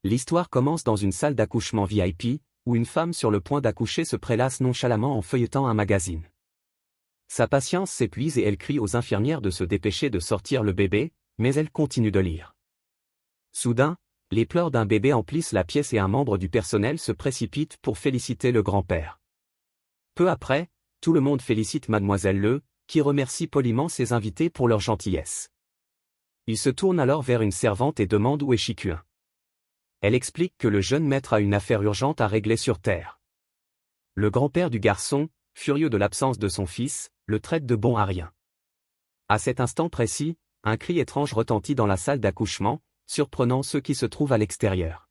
L'histoire commence dans une salle d'accouchement VIP, où une femme sur le point d'accoucher se prélasse nonchalamment en feuilletant un magazine. Sa patience s'épuise et elle crie aux infirmières de se dépêcher de sortir le bébé, mais elle continue de lire. Soudain, les pleurs d'un bébé emplissent la pièce et un membre du personnel se précipite pour féliciter le grand-père. Peu après, tout le monde félicite Mademoiselle Le, qui remercie poliment ses invités pour leur gentillesse. Il se tourne alors vers une servante et demande où est Chicuin. Elle explique que le jeune maître a une affaire urgente à régler sur terre. Le grand-père du garçon, furieux de l'absence de son fils, le traite de bon à rien. À cet instant précis, un cri étrange retentit dans la salle d'accouchement, surprenant ceux qui se trouvent à l'extérieur.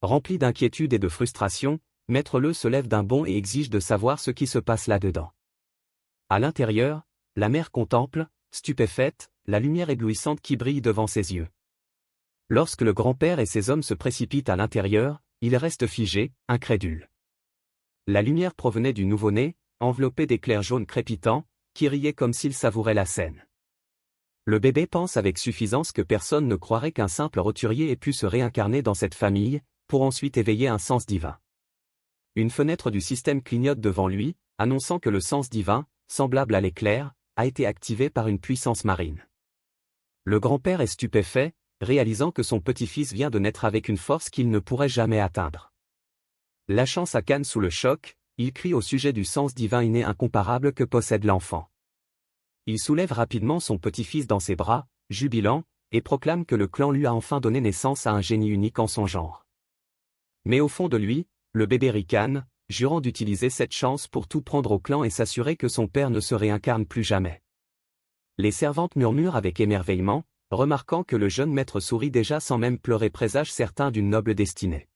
Rempli d'inquiétude et de frustration, Maître Le se lève d'un bond et exige de savoir ce qui se passe là-dedans. À l'intérieur, la mère contemple, stupéfaite, la lumière éblouissante qui brille devant ses yeux. Lorsque le grand-père et ses hommes se précipitent à l'intérieur, il reste figé, incrédule. La lumière provenait du nouveau-né, enveloppé d'éclairs jaunes crépitants, qui riait comme s'il savourait la scène. Le bébé pense avec suffisance que personne ne croirait qu'un simple roturier ait pu se réincarner dans cette famille, pour ensuite éveiller un sens divin. Une fenêtre du système clignote devant lui, annonçant que le sens divin, semblable à l'éclair, a été activé par une puissance marine. Le grand-père est stupéfait, réalisant que son petit-fils vient de naître avec une force qu'il ne pourrait jamais atteindre. Lâchant sa canne sous le choc, il crie au sujet du sens divin inné incomparable que possède l'enfant. Il soulève rapidement son petit-fils dans ses bras, jubilant, et proclame que le clan lui a enfin donné naissance à un génie unique en son genre. Mais au fond de lui, le bébé ricane, jurant d'utiliser cette chance pour tout prendre au clan et s'assurer que son père ne se réincarne plus jamais. Les servantes murmurent avec émerveillement, remarquant que le jeune maître sourit déjà sans même pleurer, présage certain d'une noble destinée.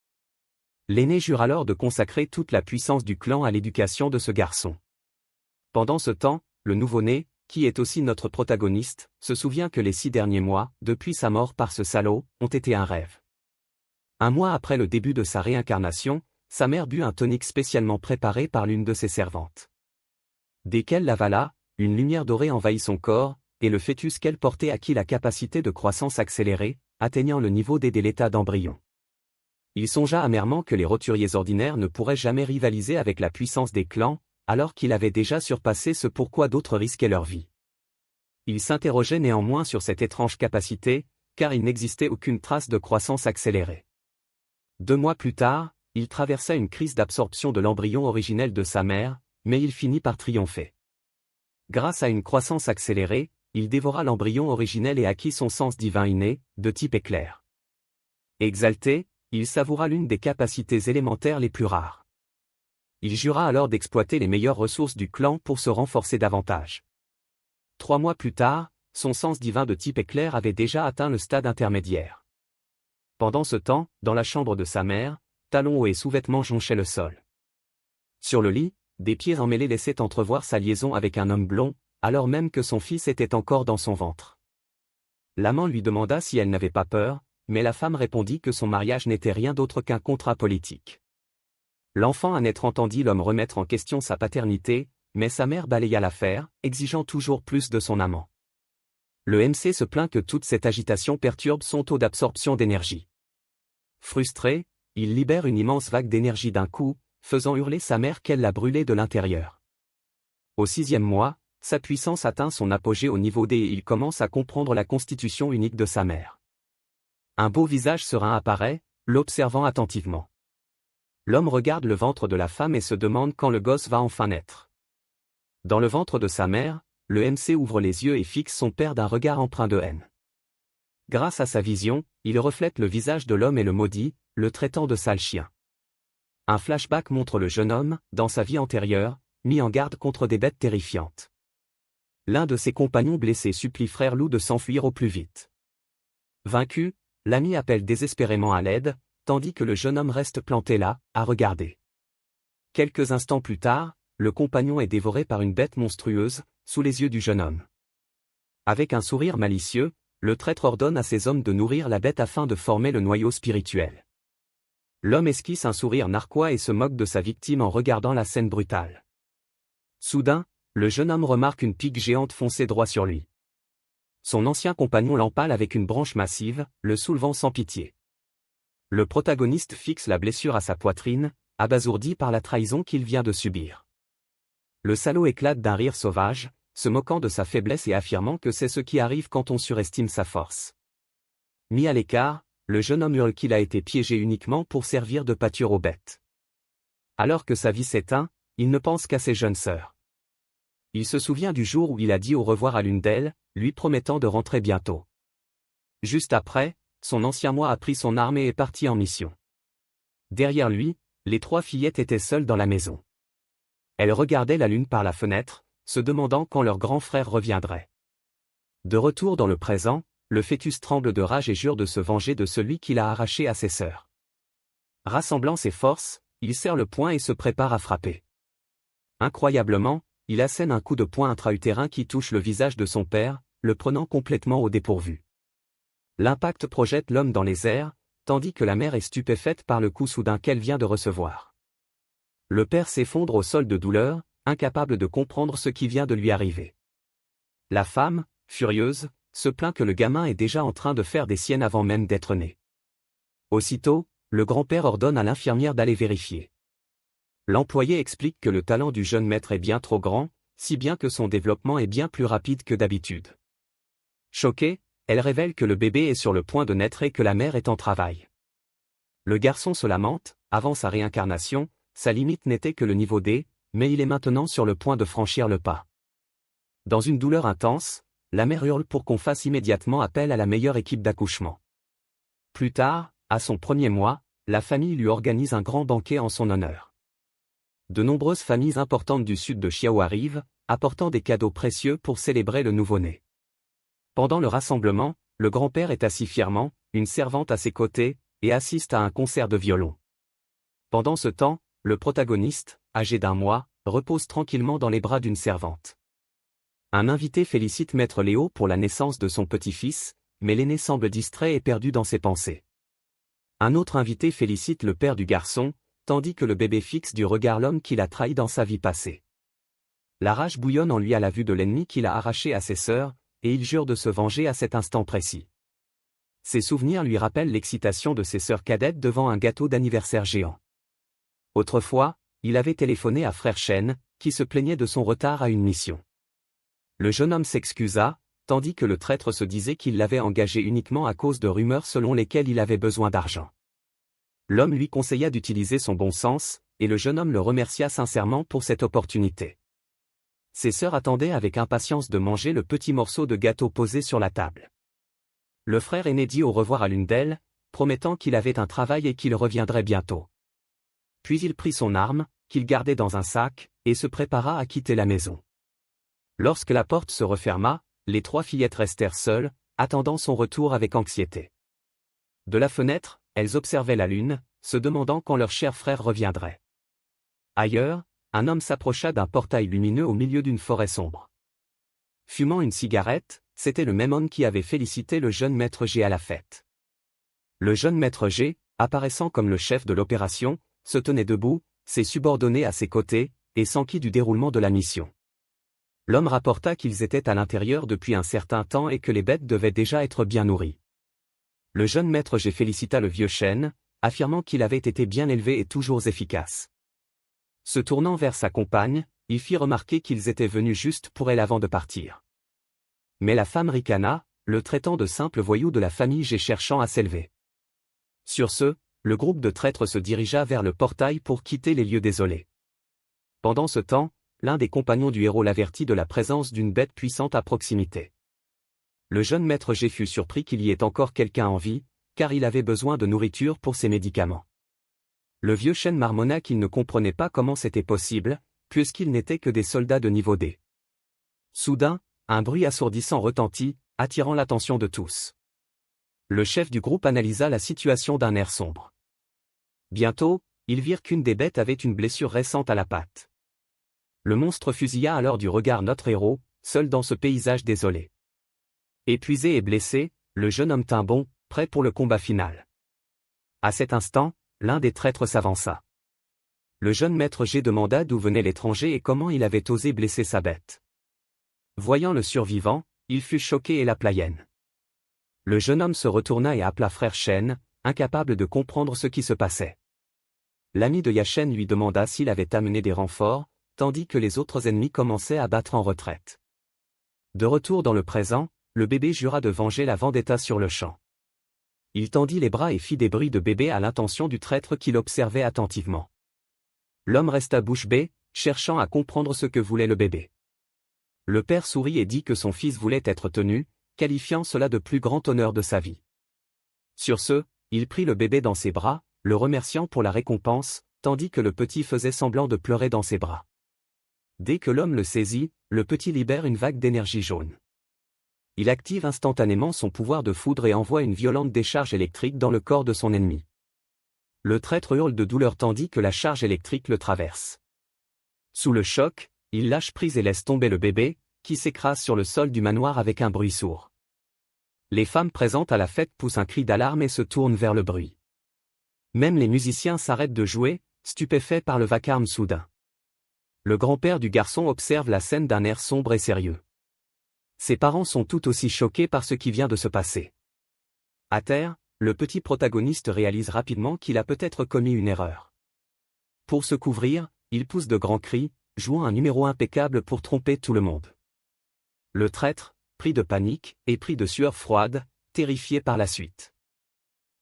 L'aîné jure alors de consacrer toute la puissance du clan à l'éducation de ce garçon. Pendant ce temps, le nouveau-né, qui est aussi notre protagoniste, se souvient que les 6 derniers mois, depuis sa mort par ce salaud, ont été un rêve. Un mois après le début de sa réincarnation, sa mère but un tonique spécialement préparé par l'une de ses servantes. Dès qu'elle l'avala, une lumière dorée envahit son corps, et le fœtus qu'elle portait acquit la capacité de croissance accélérée, atteignant le niveau dès l'état d'embryon. Il songea amèrement que les roturiers ordinaires ne pourraient jamais rivaliser avec la puissance des clans, alors qu'il avait déjà surpassé ce pourquoi d'autres risquaient leur vie. Il s'interrogeait néanmoins sur cette étrange capacité, car il n'existait aucune trace de croissance accélérée. 2 mois plus tard, il traversa une crise d'absorption de l'embryon originel de sa mère, mais il finit par triompher. Grâce à une croissance accélérée, il dévora l'embryon originel et acquit son sens divin inné, de type éclair. Exalté, il savoura l'une des capacités élémentaires les plus rares. Il jura alors d'exploiter les meilleures ressources du clan pour se renforcer davantage. 3 mois plus tard, son sens divin de type éclair avait déjà atteint le stade intermédiaire. Pendant ce temps, dans la chambre de sa mère, talons hauts et sous-vêtements jonchaient le sol. Sur le lit, des pieds emmêlés laissaient entrevoir sa liaison avec un homme blond, alors même que son fils était encore dans son ventre. L'amant lui demanda si elle n'avait pas peur, mais la femme répondit que son mariage n'était rien d'autre qu'un contrat politique. L'enfant à naître entendit l'homme remettre en question sa paternité, mais sa mère balaya l'affaire, exigeant toujours plus de son amant. Le MC se plaint que toute cette agitation perturbe son taux d'absorption d'énergie. Frustré, il libère une immense vague d'énergie d'un coup, faisant hurler sa mère qu'elle l'a brûlé de l'intérieur. Au 6e mois, sa puissance atteint son apogée au niveau D et il commence à comprendre la constitution unique de sa mère. Un beau visage serein apparaît, l'observant attentivement. L'homme regarde le ventre de la femme et se demande quand le gosse va enfin naître. Dans le ventre de sa mère, le MC ouvre les yeux et fixe son père d'un regard empreint de haine. Grâce à sa vision, il reflète le visage de l'homme et le maudit, le traitant de sale chien. Un flashback montre le jeune homme, dans sa vie antérieure, mis en garde contre des bêtes terrifiantes. L'un de ses compagnons blessés supplie frère Loup de s'enfuir au plus vite. Vaincu, l'ami appelle désespérément à l'aide, tandis que le jeune homme reste planté là, à regarder. Quelques instants plus tard, le compagnon est dévoré par une bête monstrueuse, sous les yeux du jeune homme. Avec un sourire malicieux, le traître ordonne à ses hommes de nourrir la bête afin de former le noyau spirituel. L'homme esquisse un sourire narquois et se moque de sa victime en regardant la scène brutale. Soudain, le jeune homme remarque une pique géante foncer droit sur lui. Son ancien compagnon l'empale avec une branche massive, le soulevant sans pitié. Le protagoniste fixe la blessure à sa poitrine, abasourdi par la trahison qu'il vient de subir. Le salaud éclate d'un rire sauvage, se moquant de sa faiblesse et affirmant que c'est ce qui arrive quand on surestime sa force. Mis à l'écart, le jeune homme hurle qu'il a été piégé uniquement pour servir de pâture aux bêtes. Alors que sa vie s'éteint, il ne pense qu'à ses jeunes sœurs. Il se souvient du jour où il a dit au revoir à l'une d'elles, lui promettant de rentrer bientôt. Juste après, son ancien moi a pris son arme et est parti en mission. Derrière lui, les 3 fillettes étaient seules dans la maison. Elles regardaient la lune par la fenêtre, se demandant quand leur grand frère reviendrait. De retour dans le présent, le fœtus tremble de rage et jure de se venger de celui qu'il a arraché à ses sœurs. Rassemblant ses forces, il serre le poing et se prépare à frapper. Incroyablement, il assène un coup de poing intra-utérin qui touche le visage de son père, le prenant complètement au dépourvu. L'impact projette l'homme dans les airs, tandis que la mère est stupéfaite par le coup soudain qu'elle vient de recevoir. Le père s'effondre au sol de douleur, incapable de comprendre ce qui vient de lui arriver. La femme, furieuse, se plaint que le gamin est déjà en train de faire des siennes avant même d'être né. Aussitôt, le grand-père ordonne à l'infirmière d'aller vérifier. L'employé explique que le talent du jeune maître est bien trop grand, si bien que son développement est bien plus rapide que d'habitude. Choquée, elle révèle que le bébé est sur le point de naître et que la mère est en travail. Le garçon se lamente, avant sa réincarnation, sa limite n'était que le niveau D, mais il est maintenant sur le point de franchir le pas. Dans une douleur intense, la mère hurle pour qu'on fasse immédiatement appel à la meilleure équipe d'accouchement. Plus tard, à son 1er mois, la famille lui organise un grand banquet en son honneur. De nombreuses familles importantes du sud de Chiao arrivent, apportant des cadeaux précieux pour célébrer le nouveau-né. Pendant le rassemblement, le grand-père est assis fièrement, une servante à ses côtés, et assiste à un concert de violon. Pendant ce temps, le protagoniste, âgé d'1 mois, repose tranquillement dans les bras d'une servante. Un invité félicite Maître Léo pour la naissance de son petit-fils, mais l'aîné semble distrait et perdu dans ses pensées. Un autre invité félicite le père du garçon, tandis que le bébé fixe du regard l'homme qu'il a trahi dans sa vie passée. La rage bouillonne en lui à la vue de l'ennemi qu'il a arraché à ses sœurs, et il jure de se venger à cet instant précis. Ses souvenirs lui rappellent l'excitation de ses sœurs cadettes devant un gâteau d'anniversaire géant. Autrefois, il avait téléphoné à Frère Chen, qui se plaignait de son retard à une mission. Le jeune homme s'excusa, tandis que le traître se disait qu'il l'avait engagé uniquement à cause de rumeurs selon lesquelles il avait besoin d'argent. L'homme lui conseilla d'utiliser son bon sens, et le jeune homme le remercia sincèrement pour cette opportunité. Ses sœurs attendaient avec impatience de manger le petit morceau de gâteau posé sur la table. Le frère aîné dit au revoir à l'une d'elles, promettant qu'il avait un travail et qu'il reviendrait bientôt. Puis il prit son arme, qu'il gardait dans un sac, et se prépara à quitter la maison. Lorsque la porte se referma, les 3 fillettes restèrent seules, attendant son retour avec anxiété. De la fenêtre, elles observaient la lune, se demandant quand leur cher frère reviendrait. Ailleurs, un homme s'approcha d'un portail lumineux au milieu d'une forêt sombre. Fumant une cigarette, c'était le même homme qui avait félicité le jeune maître G à la fête. Le jeune maître G, apparaissant comme le chef de l'opération, se tenait debout, ses subordonnés à ses côtés, et s'enquit du déroulement de la mission. L'homme rapporta qu'ils étaient à l'intérieur depuis un certain temps et que les bêtes devaient déjà être bien nourries. Le jeune maître G félicita le vieux chêne, affirmant qu'il avait été bien élevé et toujours efficace. Se tournant vers sa compagne, il fit remarquer qu'ils étaient venus juste pour elle avant de partir. Mais la femme ricana, le traitant de simple voyou de la famille G cherchant à s'élever. Sur ce, le groupe de traîtres se dirigea vers le portail pour quitter les lieux désolés. Pendant ce temps, l'un des compagnons du héros l'avertit de la présence d'une bête puissante à proximité. Le jeune maître G fut surpris qu'il y ait encore quelqu'un en vie, car il avait besoin de nourriture pour ses médicaments. Le vieux chêne marmonna qu'il ne comprenait pas comment c'était possible, puisqu'ils n'étaient que des soldats de niveau D. Soudain, un bruit assourdissant retentit, attirant l'attention de tous. Le chef du groupe analysa la situation d'un air sombre. Bientôt, ils virent qu'une des bêtes avait une blessure récente à la patte. Le monstre fusilla alors du regard notre héros, seul dans ce paysage désolé. Épuisé et blessé, le jeune homme tint bon, prêt pour le combat final. À cet instant, l'un des traîtres s'avança. Le jeune maître G demanda d'où venait l'étranger et comment il avait osé blesser sa bête. Voyant le survivant, il fut choqué et l'appela Yen. Le jeune homme se retourna et appela frère Chen, incapable de comprendre ce qui se passait. L'ami de Yachen lui demanda s'il avait amené des renforts, tandis que les autres ennemis commençaient à battre en retraite. De retour dans le présent, le bébé jura de venger la vendetta sur le champ. Il tendit les bras et fit des bruits de bébé à l'intention du traître qui l'observait attentivement. L'homme resta bouche bée, cherchant à comprendre ce que voulait le bébé. Le père sourit et dit que son fils voulait être tenu, qualifiant cela de plus grand honneur de sa vie. Sur ce, il prit le bébé dans ses bras, le remerciant pour la récompense, tandis que le petit faisait semblant de pleurer dans ses bras. Dès que l'homme le saisit, le petit libère une vague d'énergie jaune. Il active instantanément son pouvoir de foudre et envoie une violente décharge électrique dans le corps de son ennemi. Le traître hurle de douleur tandis que la charge électrique le traverse. Sous le choc, il lâche prise et laisse tomber le bébé, qui s'écrase sur le sol du manoir avec un bruit sourd. Les femmes présentes à la fête poussent un cri d'alarme et se tournent vers le bruit. Même les musiciens s'arrêtent de jouer, stupéfaits par le vacarme soudain. Le grand-père du garçon observe la scène d'un air sombre et sérieux. Ses parents sont tout aussi choqués par ce qui vient de se passer. À terre, le petit protagoniste réalise rapidement qu'il a peut-être commis une erreur. Pour se couvrir, il pousse de grands cris, jouant un numéro impeccable pour tromper tout le monde. Le traître, pris de panique, et pris de sueur froide, terrifié par la suite.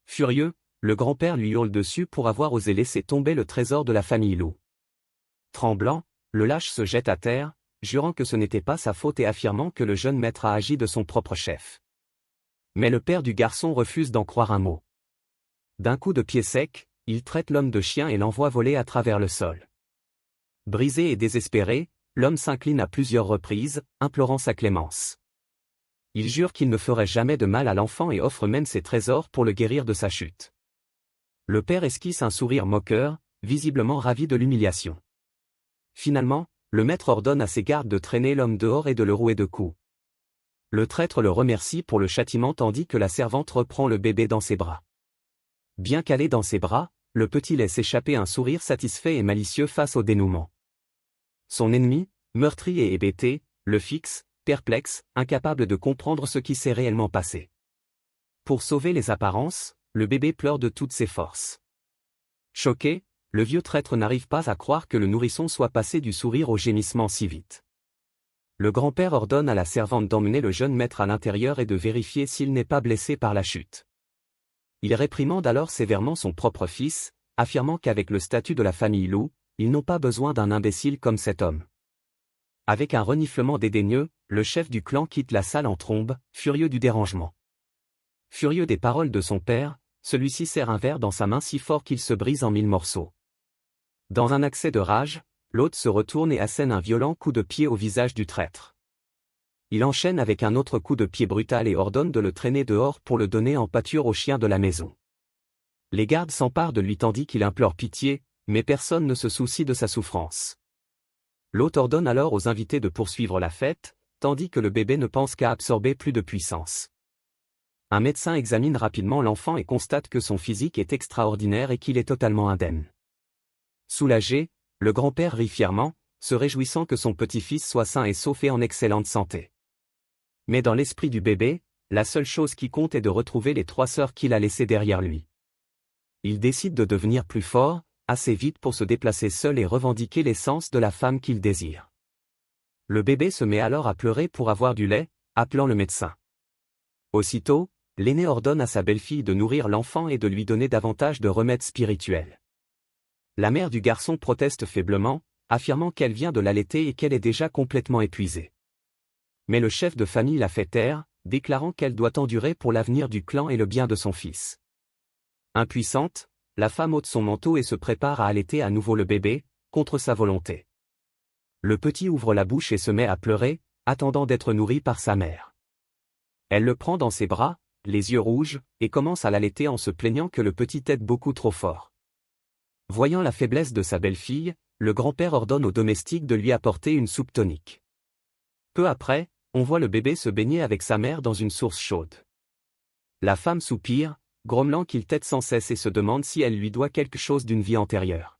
Furieux, le grand-père lui hurle dessus pour avoir osé laisser tomber le trésor de la famille Lou. Tremblant, le lâche se jette à terre, jurant que ce n'était pas sa faute et affirmant que le jeune maître a agi de son propre chef. Mais le père du garçon refuse d'en croire un mot. D'un coup de pied sec, il traite l'homme de chien et l'envoie voler à travers le sol. Brisé et désespéré, l'homme s'incline à plusieurs reprises, implorant sa clémence. Il jure qu'il ne ferait jamais de mal à l'enfant et offre même ses trésors pour le guérir de sa chute. Le père esquisse un sourire moqueur, visiblement ravi de l'humiliation. Finalement, le maître ordonne à ses gardes de traîner l'homme dehors et de le rouer de coups. Le traître le remercie pour le châtiment tandis que la servante reprend le bébé dans ses bras. Bien calé dans ses bras, le petit laisse échapper un sourire satisfait et malicieux face au dénouement. Son ennemi, meurtri et hébété, le fixe, perplexe, incapable de comprendre ce qui s'est réellement passé. Pour sauver les apparences, le bébé pleure de toutes ses forces. Choqué, le vieux traître n'arrive pas à croire que le nourrisson soit passé du sourire au gémissement si vite. Le grand-père ordonne à la servante d'emmener le jeune maître à l'intérieur et de vérifier s'il n'est pas blessé par la chute. Il réprimande alors sévèrement son propre fils, affirmant qu'avec le statut de la famille Lou, ils n'ont pas besoin d'un imbécile comme cet homme. Avec un reniflement dédaigneux, le chef du clan quitte la salle en trombe, furieux du dérangement. Furieux des paroles de son père, celui-ci serre un verre dans sa main si fort qu'il se brise en 1000 morceaux. Dans un accès de rage, l'hôte se retourne et assène un violent coup de pied au visage du traître. Il enchaîne avec un autre coup de pied brutal et ordonne de le traîner dehors pour le donner en pâture aux chiens de la maison. Les gardes s'emparent de lui tandis qu'il implore pitié, mais personne ne se soucie de sa souffrance. L'hôte ordonne alors aux invités de poursuivre la fête, tandis que le bébé ne pense qu'à absorber plus de puissance. Un médecin examine rapidement l'enfant et constate que son physique est extraordinaire et qu'il est totalement indemne. Soulagé, le grand-père rit fièrement, se réjouissant que son petit-fils soit sain et sauf et en excellente santé. Mais dans l'esprit du bébé, la seule chose qui compte est de retrouver les 3 sœurs qu'il a laissées derrière lui. Il décide de devenir plus fort, assez vite pour se déplacer seul et revendiquer l'essence de la femme qu'il désire. Le bébé se met alors à pleurer pour avoir du lait, appelant le médecin. Aussitôt, l'aîné ordonne à sa belle-fille de nourrir l'enfant et de lui donner davantage de remèdes spirituels. La mère du garçon proteste faiblement, affirmant qu'elle vient de l'allaiter et qu'elle est déjà complètement épuisée. Mais le chef de famille la fait taire, déclarant qu'elle doit endurer pour l'avenir du clan et le bien de son fils. Impuissante, la femme ôte son manteau et se prépare à allaiter à nouveau le bébé, contre sa volonté. Le petit ouvre la bouche et se met à pleurer, attendant d'être nourri par sa mère. Elle le prend dans ses bras, les yeux rouges, et commence à l'allaiter en se plaignant que le petit est beaucoup trop fort. Voyant la faiblesse de sa belle-fille, le grand-père ordonne aux domestiques de lui apporter une soupe tonique. Peu après, on voit le bébé se baigner avec sa mère dans une source chaude. La femme soupire, grommelant qu'il tète sans cesse et se demande si elle lui doit quelque chose d'une vie antérieure.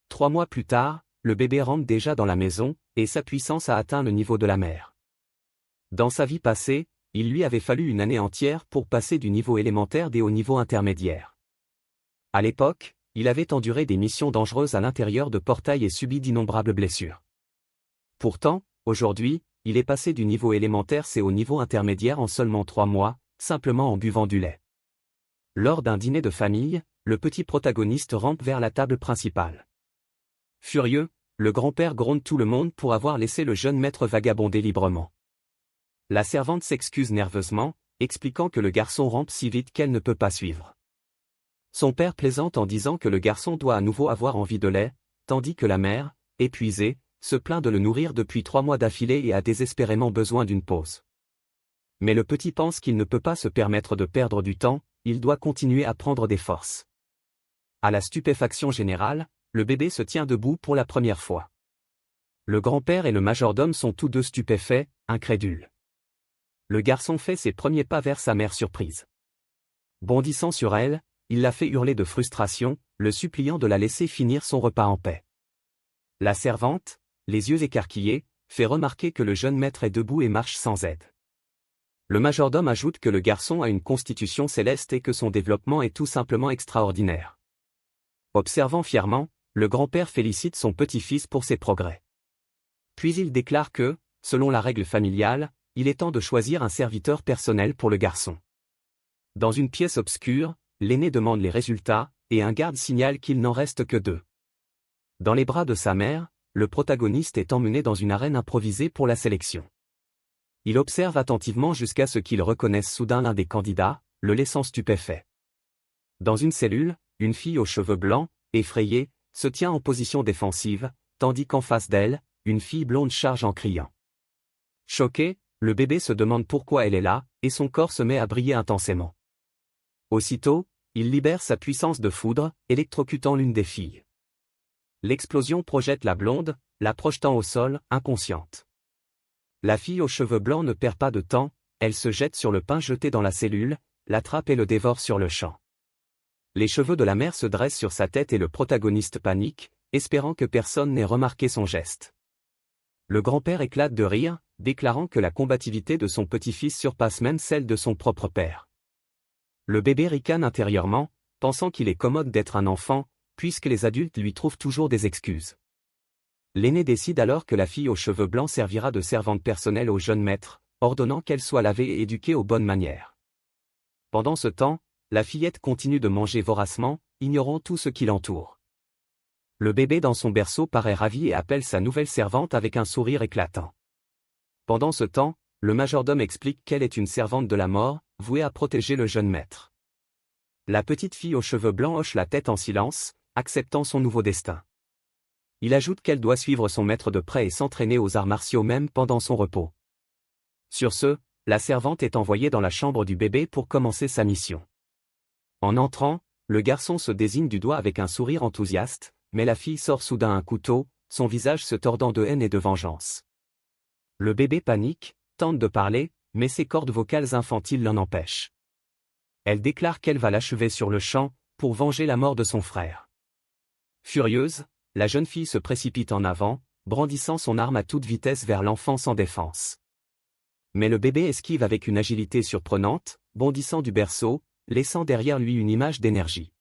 3 mois plus tard, le bébé rentre déjà dans la maison, et sa puissance a atteint le niveau de la mère. Dans sa vie passée, il lui avait fallu une année entière pour passer du niveau élémentaire D au niveau intermédiaire. À l'époque, il avait enduré des missions dangereuses à l'intérieur de portails et subi d'innombrables blessures. Pourtant, aujourd'hui, il est passé du niveau élémentaire C au niveau intermédiaire en seulement 3 mois, simplement en buvant du lait. Lors d'un dîner de famille, le petit protagoniste rampe vers la table principale. Furieux, le grand-père gronde tout le monde pour avoir laissé le jeune maître vagabonder librement. La servante s'excuse nerveusement, expliquant que le garçon rampe si vite qu'elle ne peut pas suivre. Son père plaisante en disant que le garçon doit à nouveau avoir envie de lait, tandis que la mère, épuisée, se plaint de le nourrir depuis 3 mois d'affilée et a désespérément besoin d'une pause. Mais le petit pense qu'il ne peut pas se permettre de perdre du temps, il doit continuer à prendre des forces. À la stupéfaction générale, le bébé se tient debout pour la première fois. Le grand-père et le majordome sont tous deux stupéfaits, incrédules. Le garçon fait ses premiers pas vers sa mère surprise. Bondissant sur elle, il la fait hurler de frustration, le suppliant de la laisser finir son repas en paix. La servante, les yeux écarquillés, fait remarquer que le jeune maître est debout et marche sans aide. Le majordome ajoute que le garçon a une constitution céleste et que son développement est tout simplement extraordinaire. Observant fièrement, le grand-père félicite son petit-fils pour ses progrès. Puis il déclare que, selon la règle familiale, il est temps de choisir un serviteur personnel pour le garçon. Dans une pièce obscure, l'aîné demande les résultats, et un garde signale qu'il n'en reste que 2. Dans les bras de sa mère, le protagoniste est emmené dans une arène improvisée pour la sélection. Il observe attentivement jusqu'à ce qu'il reconnaisse soudain l'un des candidats, le laissant stupéfait. Dans une cellule, une fille aux cheveux blancs, effrayée, se tient en position défensive, tandis qu'en face d'elle, une fille blonde charge en criant. Choqué, le bébé se demande pourquoi elle est là, et son corps se met à briller intensément. Aussitôt, il libère sa puissance de foudre, électrocutant l'une des filles. L'explosion projette la blonde, la projetant au sol, inconsciente. La fille aux cheveux blancs ne perd pas de temps, elle se jette sur le pain jeté dans la cellule, l'attrape et le dévore sur le champ. Les cheveux de la mère se dressent sur sa tête et le protagoniste panique, espérant que personne n'ait remarqué son geste. Le grand-père éclate de rire, déclarant que la combativité de son petit-fils surpasse même celle de son propre père. Le bébé ricane intérieurement, pensant qu'il est commode d'être un enfant, puisque les adultes lui trouvent toujours des excuses. L'aîné décide alors que la fille aux cheveux blancs servira de servante personnelle au jeune maître, ordonnant qu'elle soit lavée et éduquée aux bonnes manières. Pendant ce temps, la fillette continue de manger voracement, ignorant tout ce qui l'entoure. Le bébé dans son berceau paraît ravi et appelle sa nouvelle servante avec un sourire éclatant. Pendant ce temps, le majordome explique qu'elle est une servante de la mort, vouée à protéger le jeune maître. La petite fille aux cheveux blancs hoche la tête en silence, acceptant son nouveau destin. Il ajoute qu'elle doit suivre son maître de près et s'entraîner aux arts martiaux même pendant son repos. Sur ce, la servante est envoyée dans la chambre du bébé pour commencer sa mission. En entrant, le garçon se désigne du doigt avec un sourire enthousiaste, mais la fille sort soudain un couteau, son visage se tordant de haine et de vengeance. Le bébé panique, tente de parler, mais ses cordes vocales infantiles l'en empêchent. Elle déclare qu'elle va l'achever sur le champ, pour venger la mort de son frère. Furieuse, la jeune fille se précipite en avant, brandissant son arme à toute vitesse vers l'enfant sans défense. Mais le bébé esquive avec une agilité surprenante, bondissant du berceau, laissant derrière lui une image d'énergie.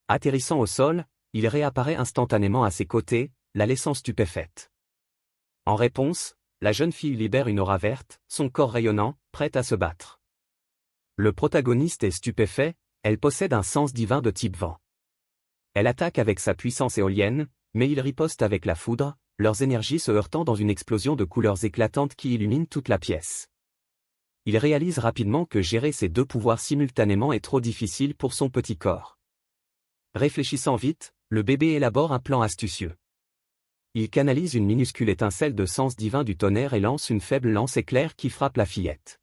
Atterrissant au sol, il réapparaît instantanément à ses côtés, la laissant stupéfaite. En réponse, la jeune fille libère une aura verte, son corps rayonnant, prête à se battre. Le protagoniste est stupéfait, elle possède un sens divin de type vent. Elle attaque avec sa puissance éolienne, mais il riposte avec la foudre, leurs énergies se heurtant dans une explosion de couleurs éclatantes qui illumine toute la pièce. Il réalise rapidement que gérer ces 2 pouvoirs simultanément est trop difficile pour son petit corps. Réfléchissant vite, le bébé élabore un plan astucieux. Il canalise une minuscule étincelle de sens divin du tonnerre et lance une faible lance éclair qui frappe la fillette.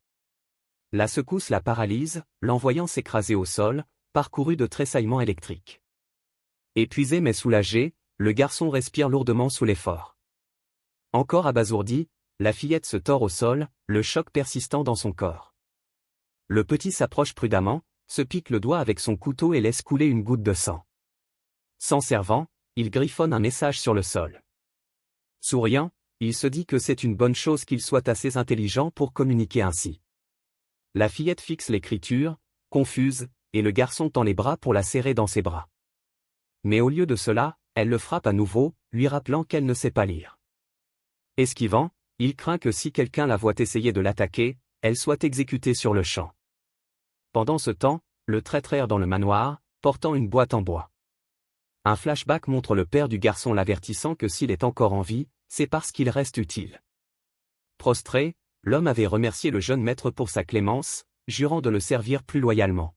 La secousse la paralyse, l'envoyant s'écraser au sol, parcouru de tressaillements électriques. Épuisé mais soulagé, le garçon respire lourdement sous l'effort. Encore abasourdi, la fillette se tord au sol, le choc persistant dans son corps. Le petit s'approche prudemment, se pique le doigt avec son couteau et laisse couler une goutte de sang. S'en servant, il griffonne un message sur le sol. Souriant, il se dit que c'est une bonne chose qu'il soit assez intelligent pour communiquer ainsi. La fillette fixe l'écriture, confuse, et le garçon tend les bras pour la serrer dans ses bras. Mais au lieu de cela, elle le frappe à nouveau, lui rappelant qu'elle ne sait pas lire. Esquivant, il craint que si quelqu'un la voit essayer de l'attaquer, elle soit exécutée sur le champ. Pendant ce temps, le traître erre dans le manoir, portant une boîte en bois. Un flashback montre le père du garçon l'avertissant que s'il est encore en vie, c'est parce qu'il reste utile. Prostré, l'homme avait remercié le jeune maître pour sa clémence, jurant de le servir plus loyalement.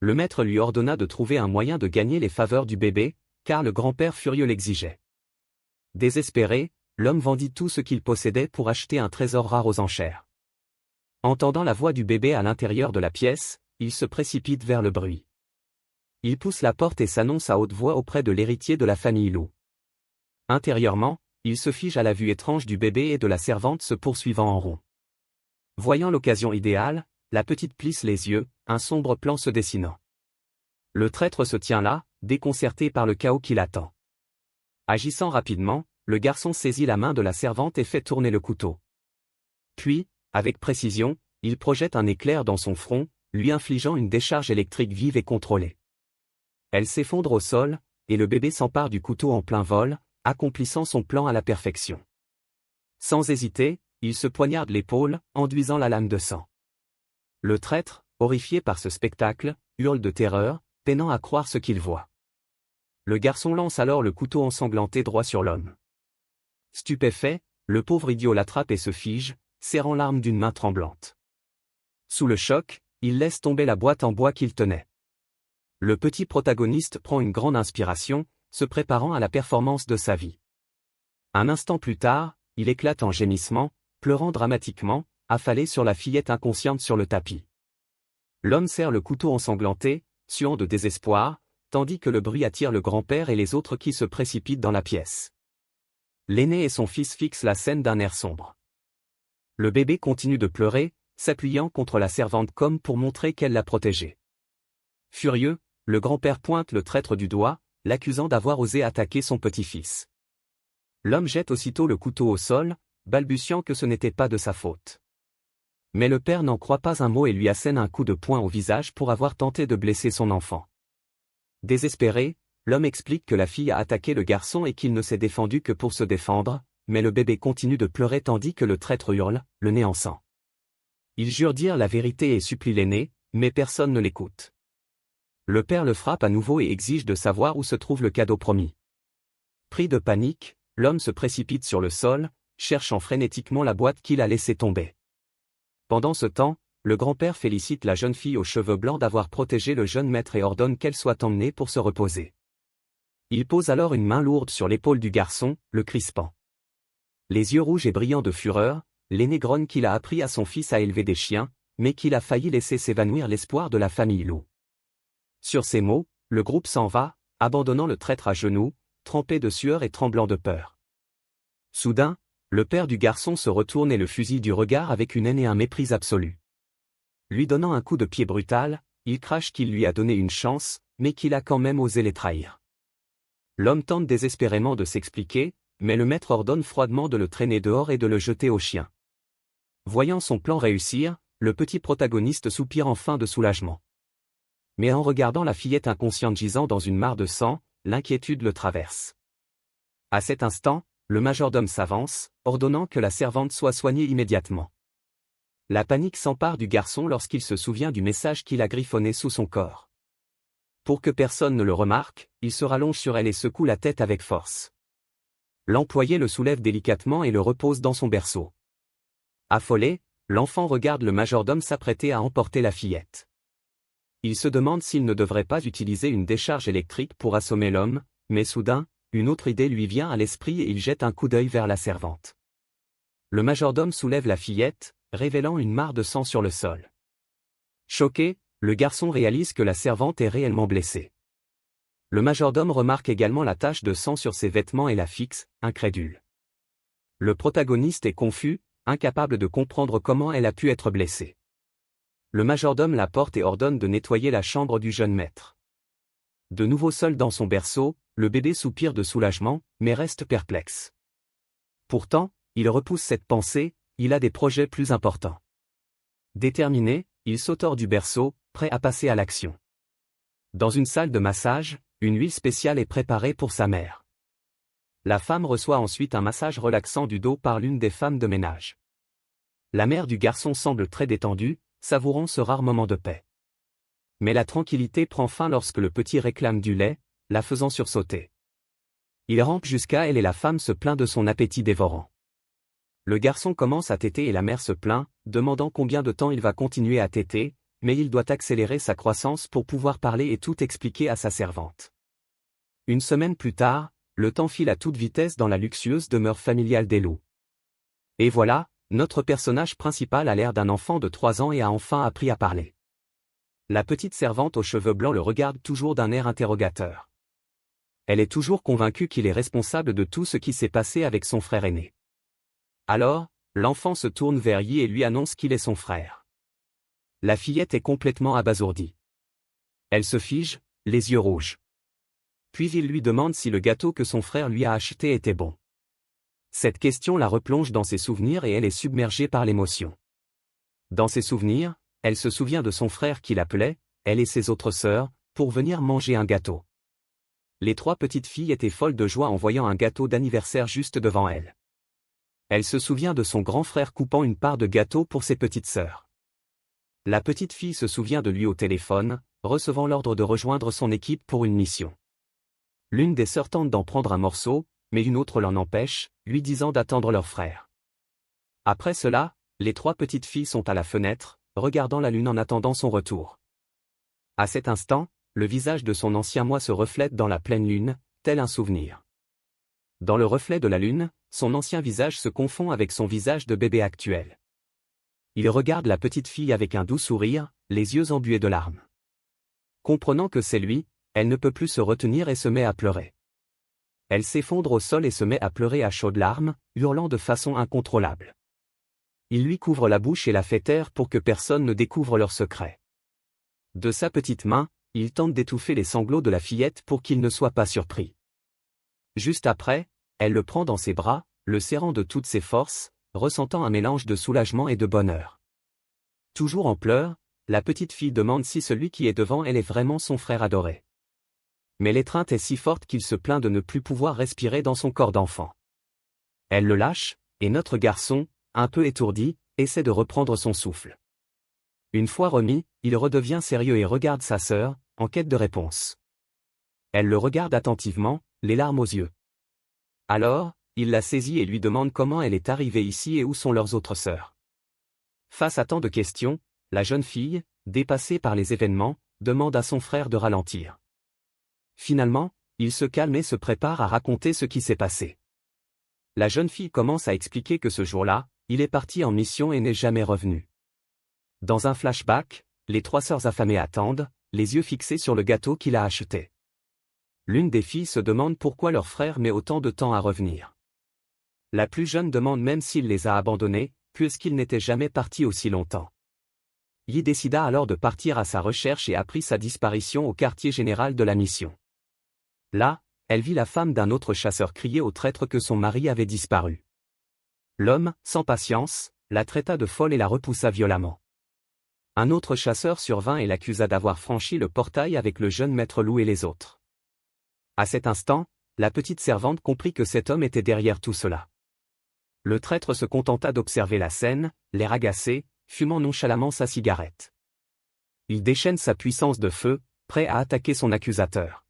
Le maître lui ordonna de trouver un moyen de gagner les faveurs du bébé, car le grand-père furieux l'exigeait. Désespéré, l'homme vendit tout ce qu'il possédait pour acheter un trésor rare aux enchères. Entendant la voix du bébé à l'intérieur de la pièce, il se précipite vers le bruit. Il pousse la porte et s'annonce à haute voix auprès de l'héritier de la famille Lou. Intérieurement, il se fige à la vue étrange du bébé et de la servante se poursuivant en rond. Voyant l'occasion idéale, la petite plisse les yeux, un sombre plan se dessinant. Le traître se tient là, déconcerté par le chaos qui l'attend. Agissant rapidement, le garçon saisit la main de la servante et fait tourner le couteau. Puis, avec précision, il projette un éclair dans son front, lui infligeant une décharge électrique vive et contrôlée. Elle s'effondre au sol, et le bébé s'empare du couteau en plein vol, accomplissant son plan à la perfection. Sans hésiter, il se poignarde l'épaule, enduisant la lame de sang. Le traître, horrifié par ce spectacle, hurle de terreur, peinant à croire ce qu'il voit. Le garçon lance alors le couteau ensanglanté droit sur l'homme. Stupéfait, le pauvre idiot l'attrape et se fige, serrant l'arme d'une main tremblante. Sous le choc, il laisse tomber la boîte en bois qu'il tenait. Le petit protagoniste prend une grande inspiration, se préparant à la performance de sa vie. Un instant plus tard, il éclate en gémissements, pleurant dramatiquement, affalé sur la fillette inconsciente sur le tapis. L'homme serre le couteau ensanglanté, suant de désespoir, tandis que le bruit attire le grand-père et les autres qui se précipitent dans la pièce. L'aîné et son fils fixent la scène d'un air sombre. Le bébé continue de pleurer, s'appuyant contre la servante comme pour montrer qu'elle l'a protégé. Furieux, le grand-père pointe le traître du doigt, l'accusant d'avoir osé attaquer son petit-fils. L'homme jette aussitôt le couteau au sol, balbutiant que ce n'était pas de sa faute. Mais le père n'en croit pas un mot et lui assène un coup de poing au visage pour avoir tenté de blesser son enfant. Désespéré, l'homme explique que la fille a attaqué le garçon et qu'il ne s'est défendu que pour se défendre, mais le bébé continue de pleurer tandis que le traître hurle, le nez en sang. Il jure dire la vérité et supplie l'aîné, mais personne ne l'écoute. Le père le frappe à nouveau et exige de savoir où se trouve le cadeau promis. Pris de panique, l'homme se précipite sur le sol, cherchant frénétiquement la boîte qu'il a laissée tomber. Pendant ce temps, le grand-père félicite la jeune fille aux cheveux blancs d'avoir protégé le jeune maître et ordonne qu'elle soit emmenée pour se reposer. Il pose alors une main lourde sur l'épaule du garçon, le crispant. Les yeux rouges et brillants de fureur, l'aîné grogne qu'il a appris à son fils à élever des chiens, mais qu'il a failli laisser s'évanouir l'espoir de la famille Lou. Sur ces mots, le groupe s'en va, abandonnant le traître à genoux, trempé de sueur et tremblant de peur. Soudain, le père du garçon se retourne et le fusille du regard avec une haine et un mépris absolu. Lui donnant un coup de pied brutal, il crache qu'il lui a donné une chance, mais qu'il a quand même osé les trahir. L'homme tente désespérément de s'expliquer, mais le maître ordonne froidement de le traîner dehors et de le jeter aux chiens. Voyant son plan réussir, le petit protagoniste soupire enfin de soulagement. Mais en regardant la fillette inconsciente gisant dans une mare de sang, l'inquiétude le traverse. À cet instant, le majordome s'avance, ordonnant que la servante soit soignée immédiatement. La panique s'empare du garçon lorsqu'il se souvient du message qu'il a griffonné sous son corps. Pour que personne ne le remarque, il se rallonge sur elle et secoue la tête avec force. L'employé le soulève délicatement et le repose dans son berceau. Affolé, l'enfant regarde le majordome s'apprêter à emporter la fillette. Il se demande s'il ne devrait pas utiliser une décharge électrique pour assommer l'homme, mais soudain, une autre idée lui vient à l'esprit et il jette un coup d'œil vers la servante. Le majordome soulève la fillette, révélant une mare de sang sur le sol. Choqué, le garçon réalise que la servante est réellement blessée. Le majordome remarque également la tache de sang sur ses vêtements et la fixe, incrédule. Le protagoniste est confus, incapable de comprendre comment elle a pu être blessée. Le majordome la porte et ordonne de nettoyer la chambre du jeune maître. De nouveau seul dans son berceau, le bébé soupire de soulagement, mais reste perplexe. Pourtant, il repousse cette pensée, il a des projets plus importants. Déterminé, il saute hors du berceau, prêt à passer à l'action. Dans une salle de massage, une huile spéciale est préparée pour sa mère. La femme reçoit ensuite un massage relaxant du dos par l'une des femmes de ménage. La mère du garçon semble très détendue, savourant ce rare moment de paix. Mais la tranquillité prend fin lorsque le petit réclame du lait, la faisant sursauter. Il rampe jusqu'à elle et la femme se plaint de son appétit dévorant. Le garçon commence à téter et la mère se plaint, demandant combien de temps il va continuer à téter, mais il doit accélérer sa croissance pour pouvoir parler et tout expliquer à sa servante. Une semaine plus tard, le temps file à toute vitesse dans la luxueuse demeure familiale des loups. Et voilà, notre personnage principal a l'air d'un enfant de 3 ans et a enfin appris à parler. La petite servante aux cheveux blancs le regarde toujours d'un air interrogateur. Elle est toujours convaincue qu'il est responsable de tout ce qui s'est passé avec son frère aîné. Alors, l'enfant se tourne vers Yi et lui annonce qu'il est son frère. La fillette est complètement abasourdie. Elle se fige, les yeux rouges. Puis il lui demande si le gâteau que son frère lui a acheté était bon. Cette question la replonge dans ses souvenirs et elle est submergée par l'émotion. Dans ses souvenirs, elle se souvient de son frère qui l'appelait, elle et ses autres sœurs, pour venir manger un gâteau. Les 3 petites filles étaient folles de joie en voyant un gâteau d'anniversaire juste devant elles. Elle se souvient de son grand frère coupant une part de gâteau pour ses petites sœurs. La petite fille se souvient de lui au téléphone, recevant l'ordre de rejoindre son équipe pour une mission. L'une des sœurs tente d'en prendre un morceau, mais une autre l'en empêche, lui disant d'attendre leur frère. Après cela, les 3 petites filles sont à la fenêtre, regardant la lune en attendant son retour. À cet instant, le visage de son ancien moi se reflète dans la pleine lune, tel un souvenir. Dans le reflet de la lune, son ancien visage se confond avec son visage de bébé actuel. Il regarde la petite fille avec un doux sourire, les yeux embués de larmes. Comprenant que c'est lui, elle ne peut plus se retenir et se met à pleurer. Elle s'effondre au sol et se met à pleurer à chaudes larmes, hurlant de façon incontrôlable. Il lui couvre la bouche et la fait taire pour que personne ne découvre leur secret. De sa petite main, il tente d'étouffer les sanglots de la fillette pour qu'il ne soit pas surpris. Juste après, elle le prend dans ses bras, le serrant de toutes ses forces, ressentant un mélange de soulagement et de bonheur. Toujours en pleurs, la petite fille demande si celui qui est devant elle est vraiment son frère adoré. Mais l'étreinte est si forte qu'il se plaint de ne plus pouvoir respirer dans son corps d'enfant. Elle le lâche, et notre garçon, un peu étourdi, essaie de reprendre son souffle. Une fois remis, il redevient sérieux et regarde sa sœur, en quête de réponse. Elle le regarde attentivement, les larmes aux yeux. Alors, il la saisit et lui demande comment elle est arrivée ici et où sont leurs autres sœurs. Face à tant de questions, la jeune fille, dépassée par les événements, demande à son frère de ralentir. Finalement, il se calme et se prépare à raconter ce qui s'est passé. La jeune fille commence à expliquer que ce jour-là, il est parti en mission et n'est jamais revenu. Dans un flashback, les 3 sœurs affamées attendent, les yeux fixés sur le gâteau qu'il a acheté. L'une des filles se demande pourquoi leur frère met autant de temps à revenir. La plus jeune demande même s'il les a abandonnés, puisqu'il n'était jamais parti aussi longtemps. Yi décida alors de partir à sa recherche et apprit sa disparition au quartier général de la mission. Là, elle vit la femme d'un autre chasseur crier au traître que son mari avait disparu. L'homme, sans patience, la traita de folle et la repoussa violemment. Un autre chasseur survint et l'accusa d'avoir franchi le portail avec le jeune maître loup et les autres. À cet instant, la petite servante comprit que cet homme était derrière tout cela. Le traître se contenta d'observer la scène, l'air agacé, fumant nonchalamment sa cigarette. Il déchaîne sa puissance de feu, prêt à attaquer son accusateur.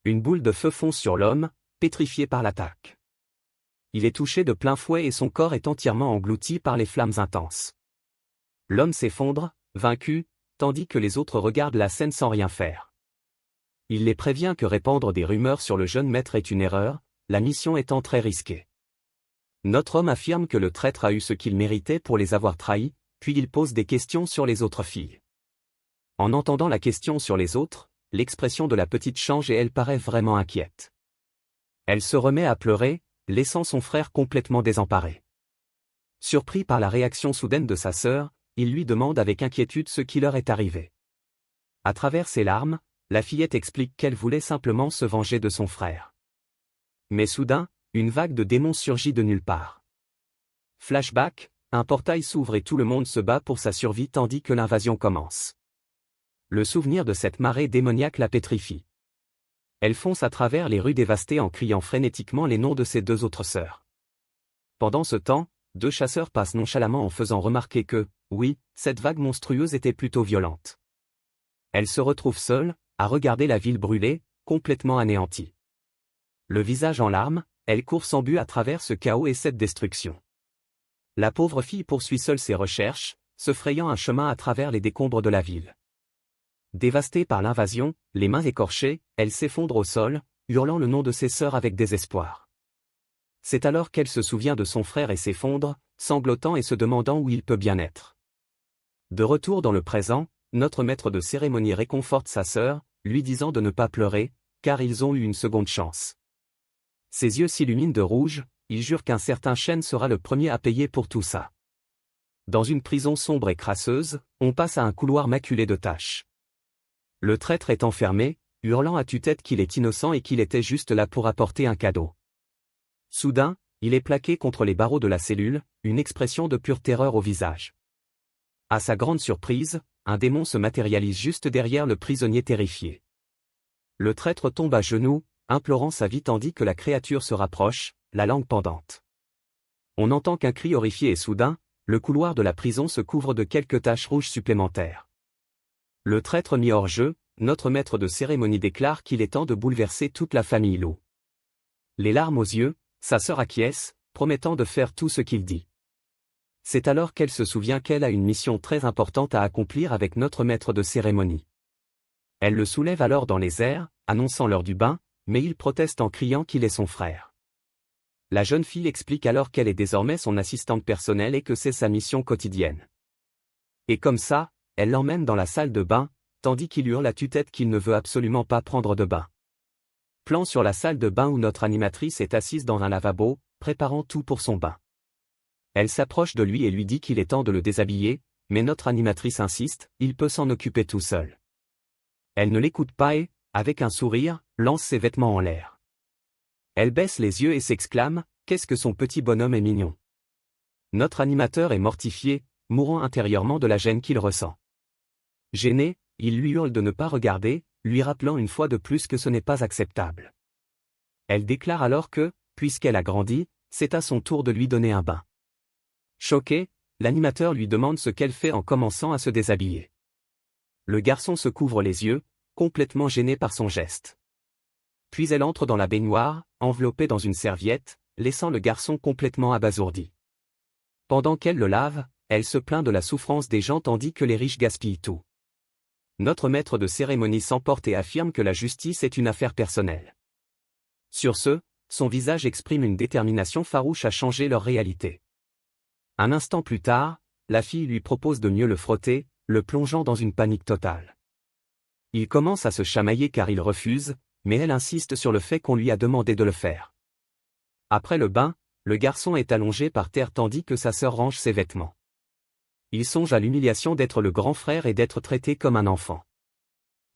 Une boule de feu fonce sur l'homme, pétrifié par l'attaque. Il est touché de plein fouet et son corps est entièrement englouti par les flammes intenses. L'homme s'effondre, vaincu, tandis que les autres regardent la scène sans rien faire. Il les prévient que répandre des rumeurs sur le jeune maître est une erreur, la mission étant très risquée. Notre homme affirme que le traître a eu ce qu'il méritait pour les avoir trahis, puis il pose des questions sur les autres filles. En entendant la question sur les autres, l'expression de la petite change et elle paraît vraiment inquiète. Elle se remet à pleurer, laissant son frère complètement désemparé. Surpris par la réaction soudaine de sa sœur, il lui demande avec inquiétude ce qui leur est arrivé. À travers ses larmes, la fillette explique qu'elle voulait simplement se venger de son frère. Mais soudain, une vague de démons surgit de nulle part. Flashback, un portail s'ouvre et tout le monde se bat pour sa survie tandis que l'invasion commence. Le souvenir de cette marée démoniaque la pétrifie. Elle fonce à travers les rues dévastées en criant frénétiquement les noms de ses 2 autres sœurs. Pendant ce temps, 2 chasseurs passent nonchalamment en faisant remarquer que, oui, cette vague monstrueuse était plutôt violente. Elle se retrouve seule, à regarder la ville brûler, complètement anéantie. Le visage en larmes, elle court sans but à travers ce chaos et cette destruction. La pauvre fille poursuit seule ses recherches, se frayant un chemin à travers les décombres de la ville. Dévastée par l'invasion, les mains écorchées, elle s'effondre au sol, hurlant le nom de ses sœurs avec désespoir. C'est alors qu'elle se souvient de son frère et s'effondre, sanglotant et se demandant où il peut bien être. De retour dans le présent, notre maître de cérémonie réconforte sa sœur, lui disant de ne pas pleurer, car ils ont eu une seconde chance. Ses yeux s'illuminent de rouge, il jure qu'un certain Shen sera le premier à payer pour tout ça. Dans une prison sombre et crasseuse, on passe à un couloir maculé de taches. Le traître est enfermé, hurlant à tue-tête qu'il est innocent et qu'il était juste là pour apporter un cadeau. Soudain, il est plaqué contre les barreaux de la cellule, une expression de pure terreur au visage. À sa grande surprise, un démon se matérialise juste derrière le prisonnier terrifié. Le traître tombe à genoux, implorant sa vie tandis que la créature se rapproche, la langue pendante. On n'entend qu'un cri horrifié et soudain, le couloir de la prison se couvre de quelques taches rouges supplémentaires. Le traître mis hors jeu, notre maître de cérémonie déclare qu'il est temps de bouleverser toute la famille Lou. Les larmes aux yeux, sa sœur acquiesce, promettant de faire tout ce qu'il dit. C'est alors qu'elle se souvient qu'elle a une mission très importante à accomplir avec notre maître de cérémonie. Elle le soulève alors dans les airs, annonçant l'heure du bain, mais il proteste en criant qu'il est son frère. La jeune fille explique alors qu'elle est désormais son assistante personnelle et que c'est sa mission quotidienne. Et comme ça, elle l'emmène dans la salle de bain, tandis qu'il hurle à tue-tête qu'il ne veut absolument pas prendre de bain. Plan sur la salle de bain où notre animatrice est assise dans un lavabo, préparant tout pour son bain. Elle s'approche de lui et lui dit qu'il est temps de le déshabiller, mais notre animatrice insiste, il peut s'en occuper tout seul. Elle ne l'écoute pas et, avec un sourire, lance ses vêtements en l'air. Elle baisse les yeux et s'exclame, qu'est-ce que son petit bonhomme est mignon. Notre animateur est mortifié, mourant intérieurement de la gêne qu'il ressent. Gêné, il lui hurle de ne pas regarder, lui rappelant une fois de plus que ce n'est pas acceptable. Elle déclare alors que, puisqu'elle a grandi, c'est à son tour de lui donner un bain. Choqué, l'animateur lui demande ce qu'elle fait en commençant à se déshabiller. Le garçon se couvre les yeux, complètement gêné par son geste. Puis elle entre dans la baignoire, enveloppée dans une serviette, laissant le garçon complètement abasourdi. Pendant qu'elle le lave, elle se plaint de la souffrance des gens tandis que les riches gaspillent tout. Notre maître de cérémonie s'emporte et affirme que la justice est une affaire personnelle. Sur ce, son visage exprime une détermination farouche à changer leur réalité. Un instant plus tard, la fille lui propose de mieux le frotter, le plongeant dans une panique totale. Il commence à se chamailler car il refuse, mais elle insiste sur le fait qu'on lui a demandé de le faire. Après le bain, le garçon est allongé par terre tandis que sa sœur range ses vêtements. Il songe à l'humiliation d'être le grand frère et d'être traité comme un enfant.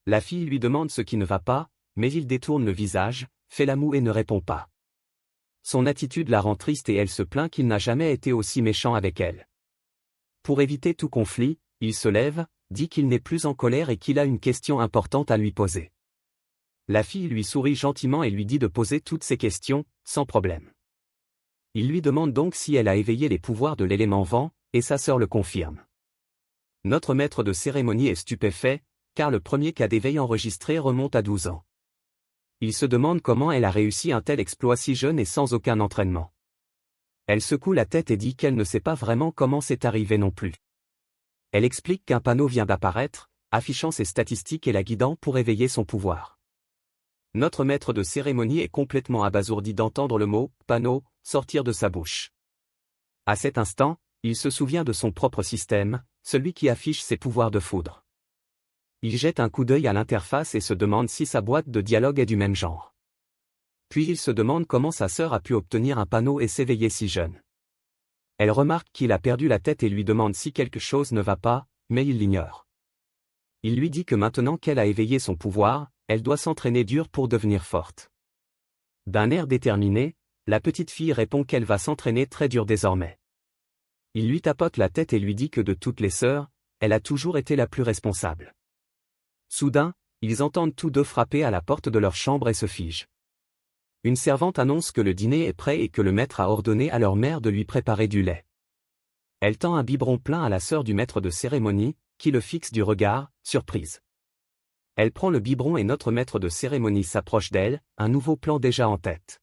La fille lui demande ce qui ne va pas, mais il détourne le visage, fait la moue et ne répond pas. Son attitude la rend triste et elle se plaint qu'il n'a jamais été aussi méchant avec elle. Pour éviter tout conflit, il se lève, dit qu'il n'est plus en colère et qu'il a une question importante à lui poser. La fille lui sourit gentiment et lui dit de poser toutes ses questions, sans problème. Il lui demande donc si elle a éveillé les pouvoirs de l'élément vent, et sa sœur le confirme. Notre maître de cérémonie est stupéfait, car le premier cas d'éveil enregistré remonte à 12 ans. Il se demande comment elle a réussi un tel exploit si jeune et sans aucun entraînement. Elle secoue la tête et dit qu'elle ne sait pas vraiment comment c'est arrivé non plus. Elle explique qu'un panneau vient d'apparaître, affichant ses statistiques et la guidant pour éveiller son pouvoir. Notre maître de cérémonie est complètement abasourdi d'entendre le mot « panneau » sortir de sa bouche. À cet instant, il se souvient de son propre système, celui qui affiche ses pouvoirs de foudre. Il jette un coup d'œil à l'interface et se demande si sa boîte de dialogue est du même genre. Puis il se demande comment sa sœur a pu obtenir un panneau et s'éveiller si jeune. Elle remarque qu'il a perdu la tête et lui demande si quelque chose ne va pas, mais il l'ignore. Il lui dit que maintenant qu'elle a éveillé son pouvoir, elle doit s'entraîner dur pour devenir forte. D'un air déterminé, la petite fille répond qu'elle va s'entraîner très dur désormais. Il lui tapote la tête et lui dit que de toutes les sœurs, elle a toujours été la plus responsable. Soudain, ils entendent tous deux frapper à la porte de leur chambre et se figent. Une servante annonce que le dîner est prêt et que le maître a ordonné à leur mère de lui préparer du lait. Elle tend un biberon plein à la sœur du maître de cérémonie, qui le fixe du regard, surprise. Elle prend le biberon et notre maître de cérémonie s'approche d'elle, un nouveau plan déjà en tête.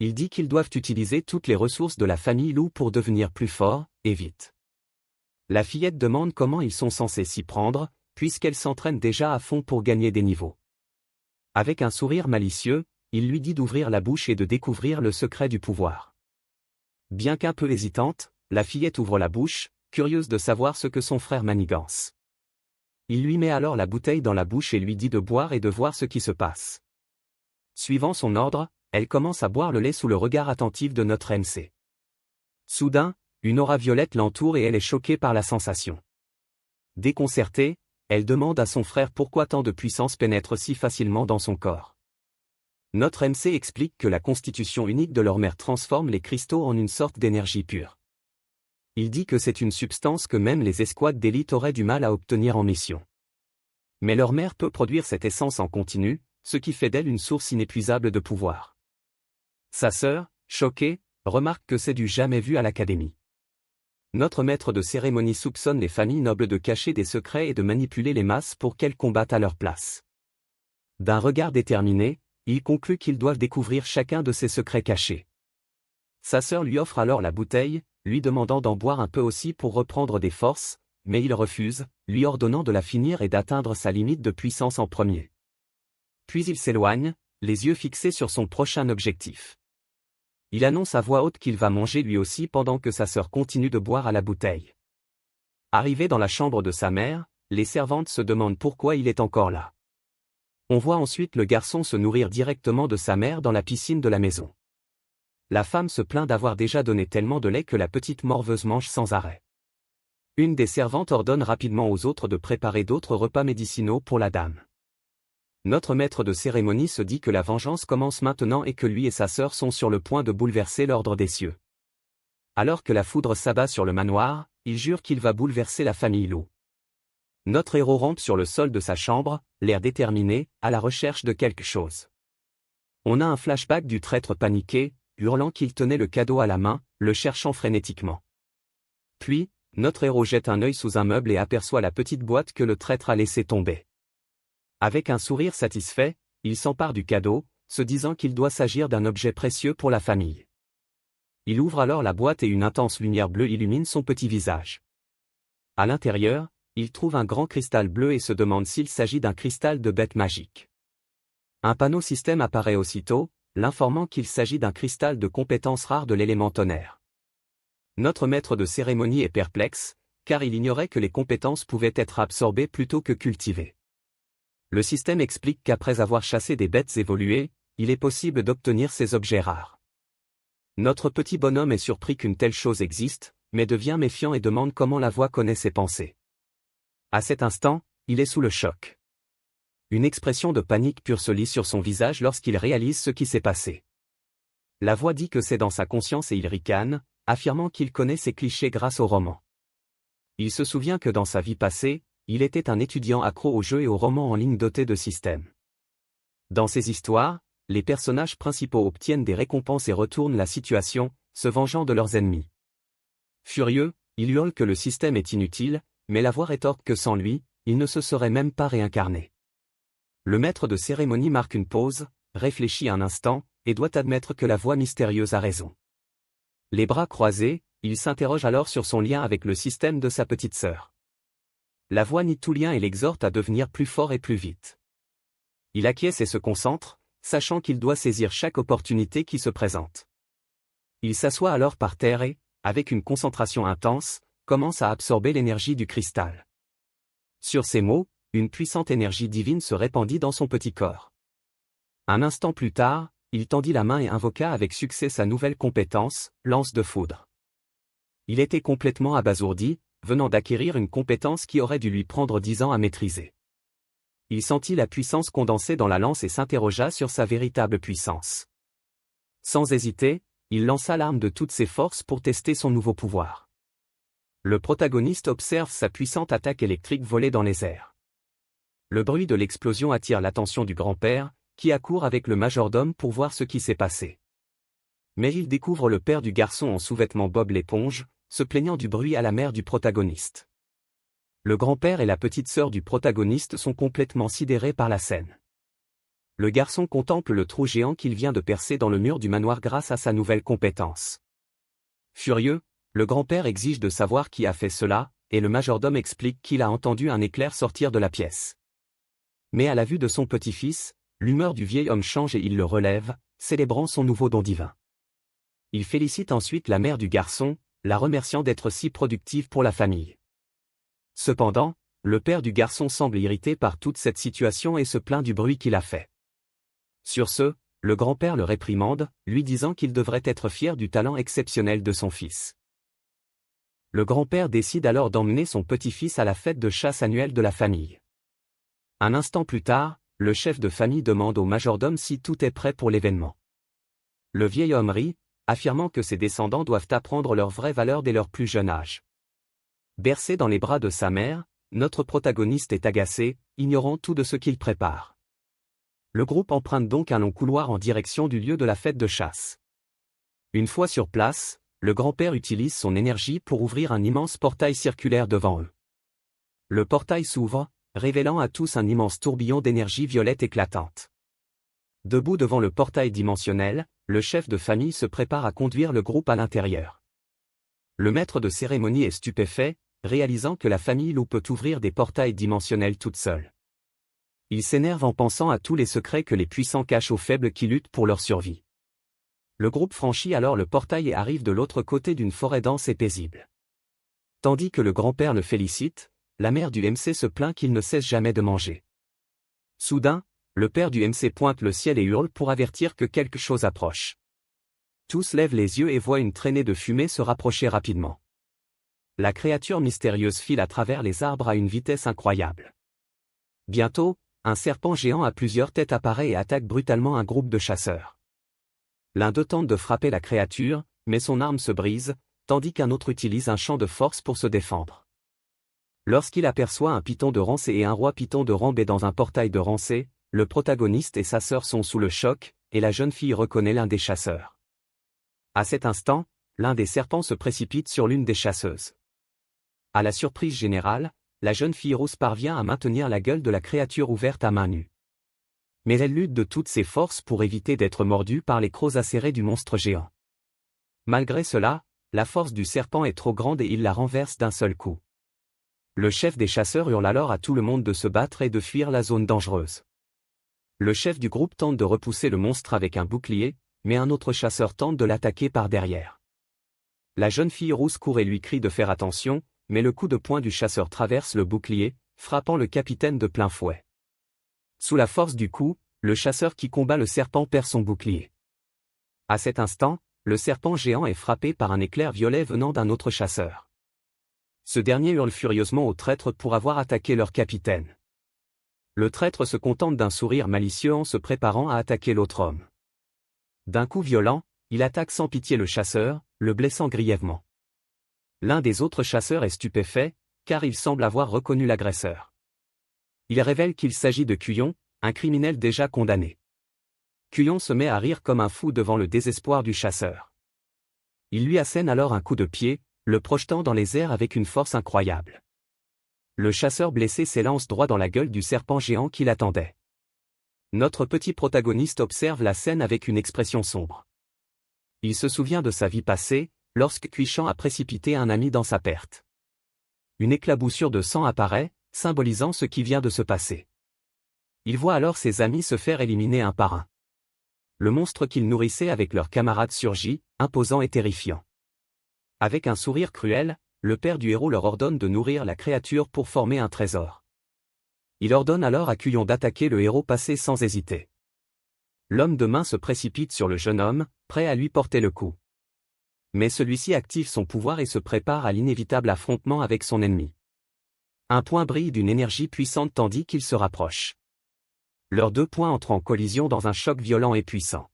Il dit qu'ils doivent utiliser toutes les ressources de la famille Lou pour devenir plus forts, et vite. La fillette demande comment ils sont censés s'y prendre, puisqu'elle s'entraîne déjà à fond pour gagner des niveaux. Avec un sourire malicieux, il lui dit d'ouvrir la bouche et de découvrir le secret du pouvoir. Bien qu'un peu hésitante, la fillette ouvre la bouche, curieuse de savoir ce que son frère manigance. Il lui met alors la bouteille dans la bouche et lui dit de boire et de voir ce qui se passe. Suivant son ordre, elle commence à boire le lait sous le regard attentif de notre MC. Soudain, une aura violette l'entoure et elle est choquée par la sensation. Déconcertée, elle demande à son frère pourquoi tant de puissance pénètre si facilement dans son corps. Notre MC explique que la constitution unique de leur mère transforme les cristaux en une sorte d'énergie pure. Il dit que c'est une substance que même les escouades d'élite auraient du mal à obtenir en mission. Mais leur mère peut produire cette essence en continu, ce qui fait d'elle une source inépuisable de pouvoir. Sa sœur, choquée, remarque que c'est du jamais vu à l'académie. Notre maître de cérémonie soupçonne les familles nobles de cacher des secrets et de manipuler les masses pour qu'elles combattent à leur place. D'un regard déterminé, il conclut qu'ils doivent découvrir chacun de ces secrets cachés. Sa sœur lui offre alors la bouteille, lui demandant d'en boire un peu aussi pour reprendre des forces, mais il refuse, lui ordonnant de la finir et d'atteindre sa limite de puissance en premier. Puis il s'éloigne, les yeux fixés sur son prochain objectif. Il annonce à voix haute qu'il va manger lui aussi pendant que sa sœur continue de boire à la bouteille. Arrivé dans la chambre de sa mère, les servantes se demandent pourquoi il est encore là. On voit ensuite le garçon se nourrir directement de sa mère dans la piscine de la maison. La femme se plaint d'avoir déjà donné tellement de lait que la petite morveuse mange sans arrêt. Une des servantes ordonne rapidement aux autres de préparer d'autres repas médicinaux pour la dame. Notre maître de cérémonie se dit que la vengeance commence maintenant et que lui et sa sœur sont sur le point de bouleverser l'ordre des cieux. Alors que la foudre s'abat sur le manoir, il jure qu'il va bouleverser la famille Lou. Notre héros rampe sur le sol de sa chambre, l'air déterminé, à la recherche de quelque chose. On a un flashback du traître paniqué, hurlant qu'il tenait le cadeau à la main, le cherchant frénétiquement. Puis, notre héros jette un œil sous un meuble et aperçoit la petite boîte que le traître a laissée tomber. Avec un sourire satisfait, il s'empare du cadeau, se disant qu'il doit s'agir d'un objet précieux pour la famille. Il ouvre alors la boîte et une intense lumière bleue illumine son petit visage. À l'intérieur, il trouve un grand cristal bleu et se demande s'il s'agit d'un cristal de bête magique. Un panneau système apparaît aussitôt, l'informant qu'il s'agit d'un cristal de compétence rare de l'élément tonnerre. Notre maître de cérémonie est perplexe, car il ignorait que les compétences pouvaient être absorbées plutôt que cultivées. Le système explique qu'après avoir chassé des bêtes évoluées, il est possible d'obtenir ces objets rares. Notre petit bonhomme est surpris qu'une telle chose existe, mais devient méfiant et demande comment la voix connaît ses pensées. À cet instant, il est sous le choc. Une expression de panique pure se lit sur son visage lorsqu'il réalise ce qui s'est passé. La voix dit que c'est dans sa conscience et il ricane, affirmant qu'il connaît ces clichés grâce au roman. Il se souvient que dans sa vie passée, il était un étudiant accro aux jeux et aux romans en ligne doté de systèmes. Dans ces histoires, les personnages principaux obtiennent des récompenses et retournent la situation, se vengeant de leurs ennemis. Furieux, il hurle que le système est inutile, mais la voix rétorque que sans lui, il ne se serait même pas réincarné. Le maître de cérémonie marque une pause, réfléchit un instant, et doit admettre que la voix mystérieuse a raison. Les bras croisés, il s'interroge alors sur son lien avec le système de sa petite sœur. La voix nie tout lien et l'exhorte à devenir plus fort et plus vite. Il acquiesce et se concentre, sachant qu'il doit saisir chaque opportunité qui se présente. Il s'assoit alors par terre et, avec une concentration intense, commence à absorber l'énergie du cristal. Sur ces mots, une puissante énergie divine se répandit dans son petit corps. Un instant plus tard, il tendit la main et invoqua avec succès sa nouvelle compétence, lance de foudre. Il était complètement abasourdi, venant d'acquérir une compétence qui aurait dû lui prendre 10 ans à maîtriser. Il sentit la puissance condensée dans la lance et s'interrogea sur sa véritable puissance. Sans hésiter, il lança l'arme de toutes ses forces pour tester son nouveau pouvoir. Le protagoniste observe sa puissante attaque électrique voler dans les airs. Le bruit de l'explosion attire l'attention du grand-père, qui accourt avec le majordome pour voir ce qui s'est passé. Mais il découvre le père du garçon en sous-vêtements Bob l'éponge, se plaignant du bruit à la mère du protagoniste. Le grand-père et la petite sœur du protagoniste sont complètement sidérés par la scène. Le garçon contemple le trou géant qu'il vient de percer dans le mur du manoir grâce à sa nouvelle compétence. Furieux, le grand-père exige de savoir qui a fait cela, et le majordome explique qu'il a entendu un éclair sortir de la pièce. Mais à la vue de son petit-fils, l'humeur du vieil homme change et il le relève, célébrant son nouveau don divin. Il félicite ensuite la mère du garçon, la remerciant d'être si productive pour la famille. Cependant, le père du garçon semble irrité par toute cette situation et se plaint du bruit qu'il a fait. Sur ce, le grand-père le réprimande, lui disant qu'il devrait être fier du talent exceptionnel de son fils. Le grand-père décide alors d'emmener son petit-fils à la fête de chasse annuelle de la famille. Un instant plus tard, le chef de famille demande au majordome si tout est prêt pour l'événement. Le vieil homme rit, affirmant que ses descendants doivent apprendre leurs vraies valeurs dès leur plus jeune âge. Bercé dans les bras de sa mère, notre protagoniste est agacé, ignorant tout de ce qu'il prépare. Le groupe emprunte donc un long couloir en direction du lieu de la fête de chasse. Une fois sur place, le grand-père utilise son énergie pour ouvrir un immense portail circulaire devant eux. Le portail s'ouvre, révélant à tous un immense tourbillon d'énergie violette éclatante. Debout devant le portail dimensionnel, le chef de famille se prépare à conduire le groupe à l'intérieur. Le maître de cérémonie est stupéfait, réalisant que la famille loup peut ouvrir des portails dimensionnels toute seule. Il s'énerve en pensant à tous les secrets que les puissants cachent aux faibles qui luttent pour leur survie. Le groupe franchit alors le portail et arrive de l'autre côté d'une forêt dense et paisible. Tandis que le grand-père le félicite, la mère du MC se plaint qu'il ne cesse jamais de manger. Soudain, le père du MC pointe le ciel et hurle pour avertir que quelque chose approche. Tous lèvent les yeux et voient une traînée de fumée se rapprocher rapidement. La créature mystérieuse file à travers les arbres à une vitesse incroyable. Bientôt, un serpent géant à plusieurs têtes apparaît et attaque brutalement un groupe de chasseurs. L'un d'eux tente de frapper la créature, mais son arme se brise, tandis qu'un autre utilise un champ de force pour se défendre. Lorsqu'il aperçoit un python de rancé et un roi python de Rambé dans un portail de rancé, le protagoniste et sa sœur sont sous le choc, et la jeune fille reconnaît l'un des chasseurs. À cet instant, l'un des serpents se précipite sur l'une des chasseuses. À la surprise générale, la jeune fille rousse parvient à maintenir la gueule de la créature ouverte à main nue. Mais elle lutte de toutes ses forces pour éviter d'être mordue par les crocs acérés du monstre géant. Malgré cela, la force du serpent est trop grande et il la renverse d'un seul coup. Le chef des chasseurs hurle alors à tout le monde de se battre et de fuir la zone dangereuse. Le chef du groupe tente de repousser le monstre avec un bouclier, mais un autre chasseur tente de l'attaquer par derrière. La jeune fille rousse court et lui crie de faire attention, mais le coup de poing du chasseur traverse le bouclier, frappant le capitaine de plein fouet. Sous la force du coup, le chasseur qui combat le serpent perd son bouclier. À cet instant, le serpent géant est frappé par un éclair violet venant d'un autre chasseur. Ce dernier hurle furieusement au traître pour avoir attaqué leur capitaine. Le traître se contente d'un sourire malicieux en se préparant à attaquer l'autre homme. D'un coup violent, il attaque sans pitié le chasseur, le blessant grièvement. L'un des autres chasseurs est stupéfait, car il semble avoir reconnu l'agresseur. Il révèle qu'il s'agit de Cuyon, un criminel déjà condamné. Cuyon se met à rire comme un fou devant le désespoir du chasseur. Il lui assène alors un coup de pied, le projetant dans les airs avec une force incroyable. Le chasseur blessé s'élance droit dans la gueule du serpent géant qui l'attendait. Notre petit protagoniste observe la scène avec une expression sombre. Il se souvient de sa vie passée, lorsque Cuichan a précipité un ami dans sa perte. Une éclaboussure de sang apparaît, symbolisant ce qui vient de se passer. Il voit alors ses amis se faire éliminer un par un. Le monstre qu'ils nourrissaient avec leurs camarades surgit, imposant et terrifiant. Avec un sourire cruel, le père du héros leur ordonne de nourrir la créature pour former un trésor. Il ordonne alors à Cuyon d'attaquer le héros passé sans hésiter. L'homme de main se précipite sur le jeune homme, prêt à lui porter le coup. Mais celui-ci active son pouvoir et se prépare à l'inévitable affrontement avec son ennemi. Un point brille d'une énergie puissante tandis qu'il se rapproche. Leurs deux points entrent en collision dans un choc violent et puissant.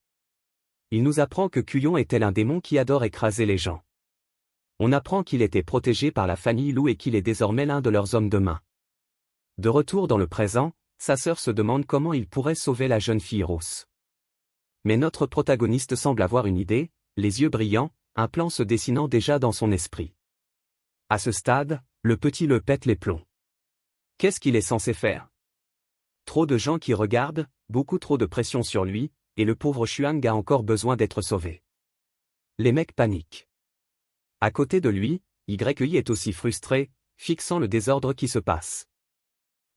Il nous apprend que Cuyon est tel un démon qui adore écraser les gens. On apprend qu'il était protégé par la famille Lou et qu'il est désormais l'un de leurs hommes de main. De retour dans le présent, sa sœur se demande comment il pourrait sauver la jeune fille Rose. Mais notre protagoniste semble avoir une idée, les yeux brillants, un plan se dessinant déjà dans son esprit. À ce stade, le petit le pète les plombs. Qu'est-ce qu'il est censé faire? Trop de gens qui regardent, beaucoup trop de pression sur lui, et le pauvre Chuang a encore besoin d'être sauvé. Les mecs paniquent. À côté de lui, YI est aussi frustré, fixant le désordre qui se passe.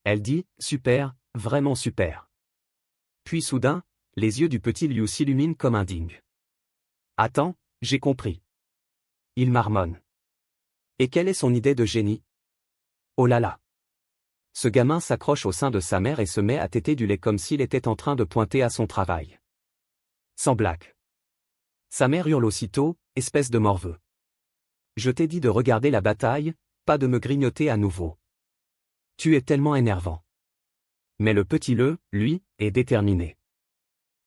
Elle dit « Super, vraiment super ». Puis soudain, les yeux du petit Liu s'illuminent comme un ding. « Attends, j'ai compris. » Il marmonne. Et quelle est son idée de génie? Oh là là! Ce gamin s'accroche au sein de sa mère et se met à téter du lait comme s'il était en train de pointer à son travail. Sans blague. Sa mère hurle aussitôt, espèce de morveux. Je t'ai dit de regarder la bataille, pas de me grignoter à nouveau. Tu es tellement énervant. Mais le petit Le, lui, est déterminé.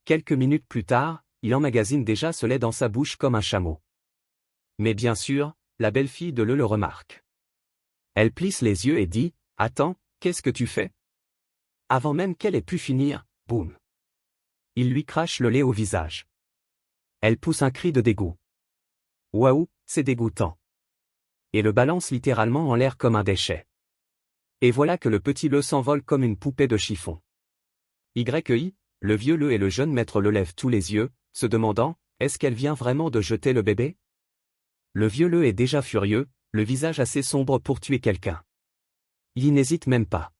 Quelques minutes plus tard, il emmagasine déjà ce lait dans sa bouche comme un chameau. Mais bien sûr, la belle-fille de Le remarque. Elle plisse les yeux et dit « Attends, qu'est-ce que tu fais ?» Avant même qu'elle ait pu finir, boum. Il lui crache le lait au visage. Elle pousse un cri de dégoût. Waouh, c'est dégoûtant. Et le balance littéralement en l'air comme un déchet. Et voilà que le petit Le s'envole comme une poupée de chiffon. YI, le vieux Le et le jeune maître Le lèvent tous les yeux, se demandant, est-ce qu'elle vient vraiment de jeter le bébé? Le vieux Le est déjà furieux, le visage assez sombre pour tuer quelqu'un. Il n'hésite même pas.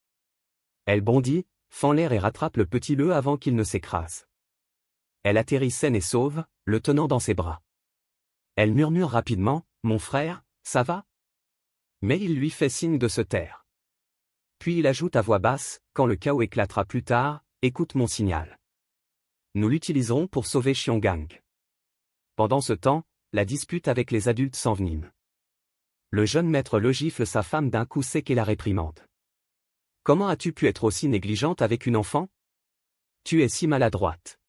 Elle bondit, fend l'air et rattrape le petit Le avant qu'il ne s'écrase. Elle atterrit saine et sauve, le tenant dans ses bras. Elle murmure rapidement, « Mon frère, ça va ?» Mais il lui fait signe de se taire. Puis il ajoute à voix basse, quand le chaos éclatera plus tard, « Écoute mon signal. Nous l'utiliserons pour sauver Xionggang. » Pendant ce temps, la dispute avec les adultes s'envenime. Le jeune maître Le gifle sa femme d'un coup sec et la réprimande. « Comment as-tu pu être aussi négligente avec une enfant? Tu es si maladroite. »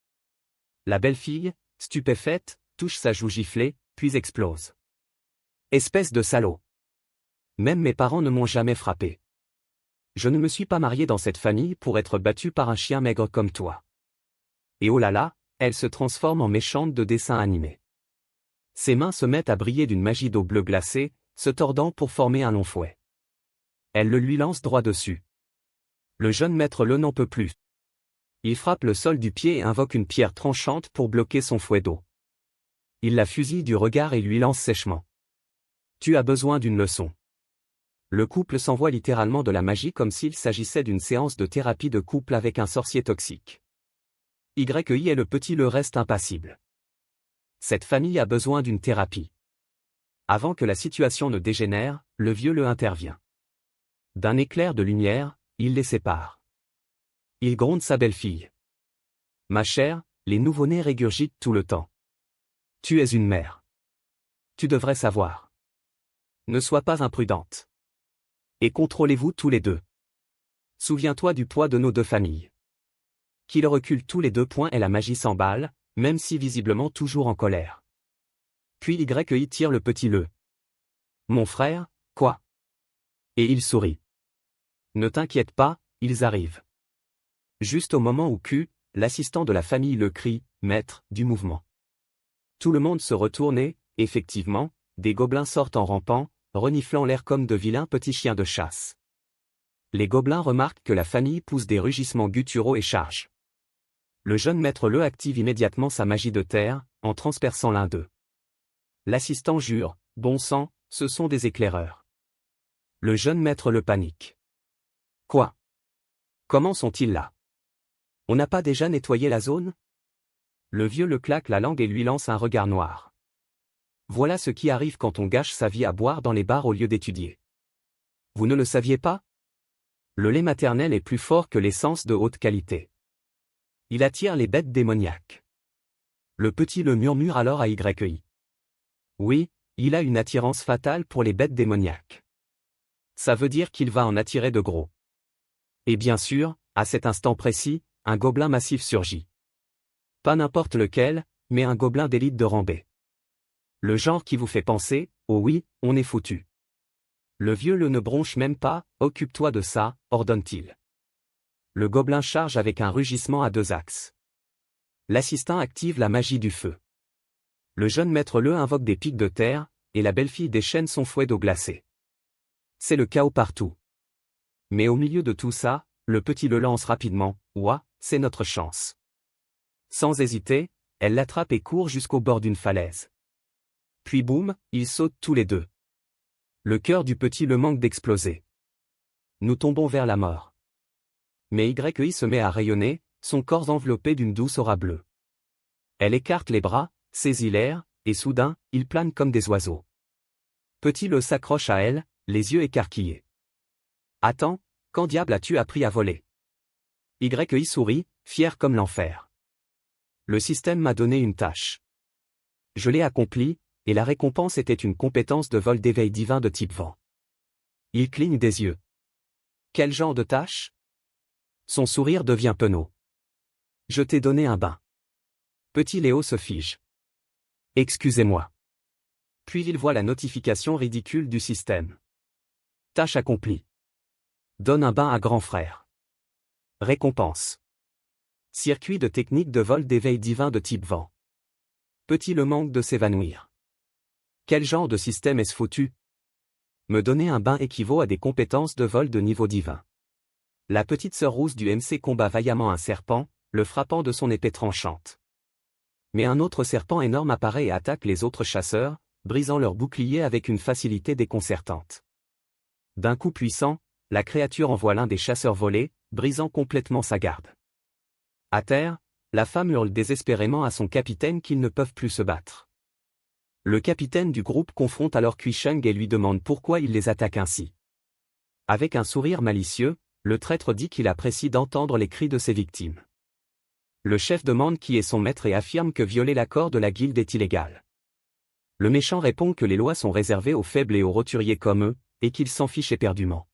La belle-fille, stupéfaite, touche sa joue giflée, puis explose. « Espèce de salaud. Même mes parents ne m'ont jamais frappé. Je ne me suis pas mariée dans cette famille pour être battue par un chien maigre comme toi. » Et oh là là, elle se transforme en méchante de dessin animé. Ses mains se mettent à briller d'une magie d'eau bleue glacée, se tordant pour former un long fouet. Elle le lui lance droit dessus. Le jeune maître Le n'en peut plus. Il frappe le sol du pied et invoque une pierre tranchante pour bloquer son fouet d'eau. Il la fusille du regard et lui lance sèchement. « Tu as besoin d'une leçon. » Le couple s'envoie littéralement de la magie comme s'il s'agissait d'une séance de thérapie de couple avec un sorcier toxique. YI et le petit Le restent impassibles. Cette famille a besoin d'une thérapie. Avant que la situation ne dégénère, le vieux Le intervient. D'un éclair de lumière, il les sépare. Il gronde sa belle-fille. « Ma chère, les nouveau-nés régurgitent tout le temps. Tu es une mère. Tu devrais savoir. Ne sois pas imprudente. Et contrôlez-vous tous les deux. Souviens-toi du poids de nos deux familles. » Qu'il recule tous les 2 points et la magie s'emballe, même si visiblement toujours en colère. Puis YI tire le petit Le. « Mon frère, quoi? » Et il sourit. « Ne t'inquiète pas, ils arrivent. » Juste au moment où Q, l'assistant de la famille Le crie, « Maître, du mouvement. » Tout le monde se retourne et, effectivement, des gobelins sortent en rampant, reniflant l'air comme de vilains petits chiens de chasse. Les gobelins remarquent que la famille pousse des rugissements gutturaux et charge. Le jeune maître Le active immédiatement sa magie de terre, en transperçant l'un d'eux. L'assistant jure, « Bon sang, ce sont des éclaireurs. » Le jeune maître Le panique. « Quoi? Comment sont-ils là? On n'a pas déjà nettoyé la zone? » Le vieux Le claque la langue et lui lance un regard noir. Voilà ce qui arrive quand on gâche sa vie à boire dans les bars au lieu d'étudier. Vous ne le saviez pas? Le lait maternel est plus fort que l'essence de haute qualité. Il attire les bêtes démoniaques. Le petit Le murmure alors à YI. Oui, il a une attirance fatale pour les bêtes démoniaques. Ça veut dire qu'il va en attirer de gros. Et bien sûr, à cet instant précis, un gobelin massif surgit. Pas n'importe lequel, mais un gobelin d'élite de rang B. Le genre qui vous fait penser, Oh oui, on est foutu. Le vieux le ne bronche même pas, occupe-toi de ça, ordonne-t-il. Le gobelin charge avec un rugissement à 2 axes. L'assistant active la magie du feu. Le jeune maître le invoque des pics de terre, et la belle-fille déchaîne son fouet d'eau glacée. C'est le chaos partout. Mais au milieu de tout ça, le petit le lance rapidement, ouah, c'est notre chance. Sans hésiter, elle l'attrape et court jusqu'au bord d'une falaise. Puis boum, ils sautent tous les deux. Le cœur du petit le manque d'exploser. Nous tombons vers la mort. Mais YI se met à rayonner, son corps enveloppé d'une douce aura bleue. Elle écarte les bras, saisit l'air, et soudain, il plane comme des oiseaux. Petit le s'accroche à elle, les yeux écarquillés. Attends, quand diable as-tu appris à voler? YI sourit, fier comme l'enfer. Le système m'a donné une tâche. Je l'ai accomplie, et la récompense était une compétence de vol d'éveil divin de type vent. Il cligne des yeux. Quel genre de tâche? Son sourire devient penaud. Je t'ai donné un bain. Petit Léo se fige. Excusez-moi. Puis il voit la notification ridicule du système. Tâche accomplie. Donne un bain à grand frère. Récompense. Circuit de technique de vol d'éveil divin de type vent. Petit le manque de s'évanouir. Quel genre de système est-ce foutu? Me donner un bain équivaut à des compétences de vol de niveau divin. La petite sœur rousse du MC combat vaillamment un serpent, le frappant de son épée tranchante. Mais un autre serpent énorme apparaît et attaque les autres chasseurs, brisant leur bouclier avec une facilité déconcertante. D'un coup puissant, la créature envoie l'un des chasseurs voler, brisant complètement sa garde. À terre, la femme hurle désespérément à son capitaine qu'ils ne peuvent plus se battre. Le capitaine du groupe confronte alors Kuisheng et lui demande pourquoi il les attaque ainsi. Avec un sourire malicieux, le traître dit qu'il apprécie d'entendre les cris de ses victimes. Le chef demande qui est son maître et affirme que violer l'accord de la guilde est illégal. Le méchant répond que les lois sont réservées aux faibles et aux roturiers comme eux, et qu'il s'en fiche éperdument.